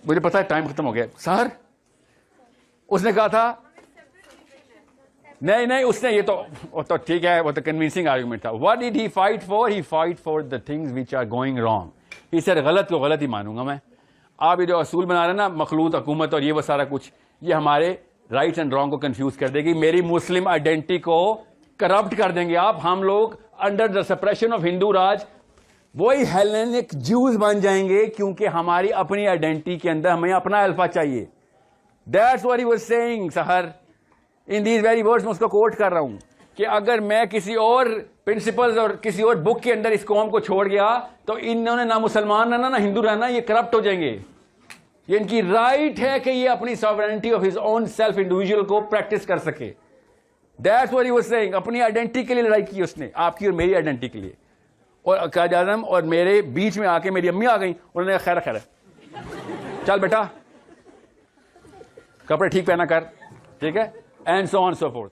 मुझे पता है टाइम खत्म हो गया सर। उसने कहा था नहीं उसने, ये तो ठीक है, वो तो कन्विंसिंग आर्गुमेंट था। What did he fight for? He fight for the things which are going wrong. He said गलत को गलत ही मानूंगा मैं। आप ये जो असूल बना रहे हैं ना, मखलूत हुकूमत और ये वो सारा कुछ, ये हमारे राइट एंड रॉन्ग को कंफ्यूज कर देगी। मेरी मुस्लिम आइडेंटिटी को करप्ट कर देंगे आप। हम लोग under the suppression of Hindu raj वही हेलेनिक ज्यूज बन जाएंगे, क्योंकि हमारी अपनी आइडेंटिटी के अंदर हमें अपना अल्फा चाहिए। That's what he was saying सहर इन दीज वेरी वर्ड्स। मैं उसको कोट कर रहा हूं कि अगर मैं किसी और प्रिंसिपल्स और किसी और बुक के अंदर इस कौम को छोड़ गया तो इन्होंने ना मुसलमान रहना ना हिंदू रहना, ये करप्ट हो जाएंगे। ये इनकी राइट है कि ये अपनी sovereignty of his own self individual को प्रैक्टिस कर सके। That's what he was saying. अपनी आइडेंटिटी के लिए लड़ाई की उसने, आपकी और मेरी आइडेंटिटी के लिए। और कायद आज़म और मेरे बीच में आके मेरी अम्मी आ गई, उन्होंने खैर खैर चल बेटा कपड़े ठीक पहना कर, ठीक है, and so on so fourth.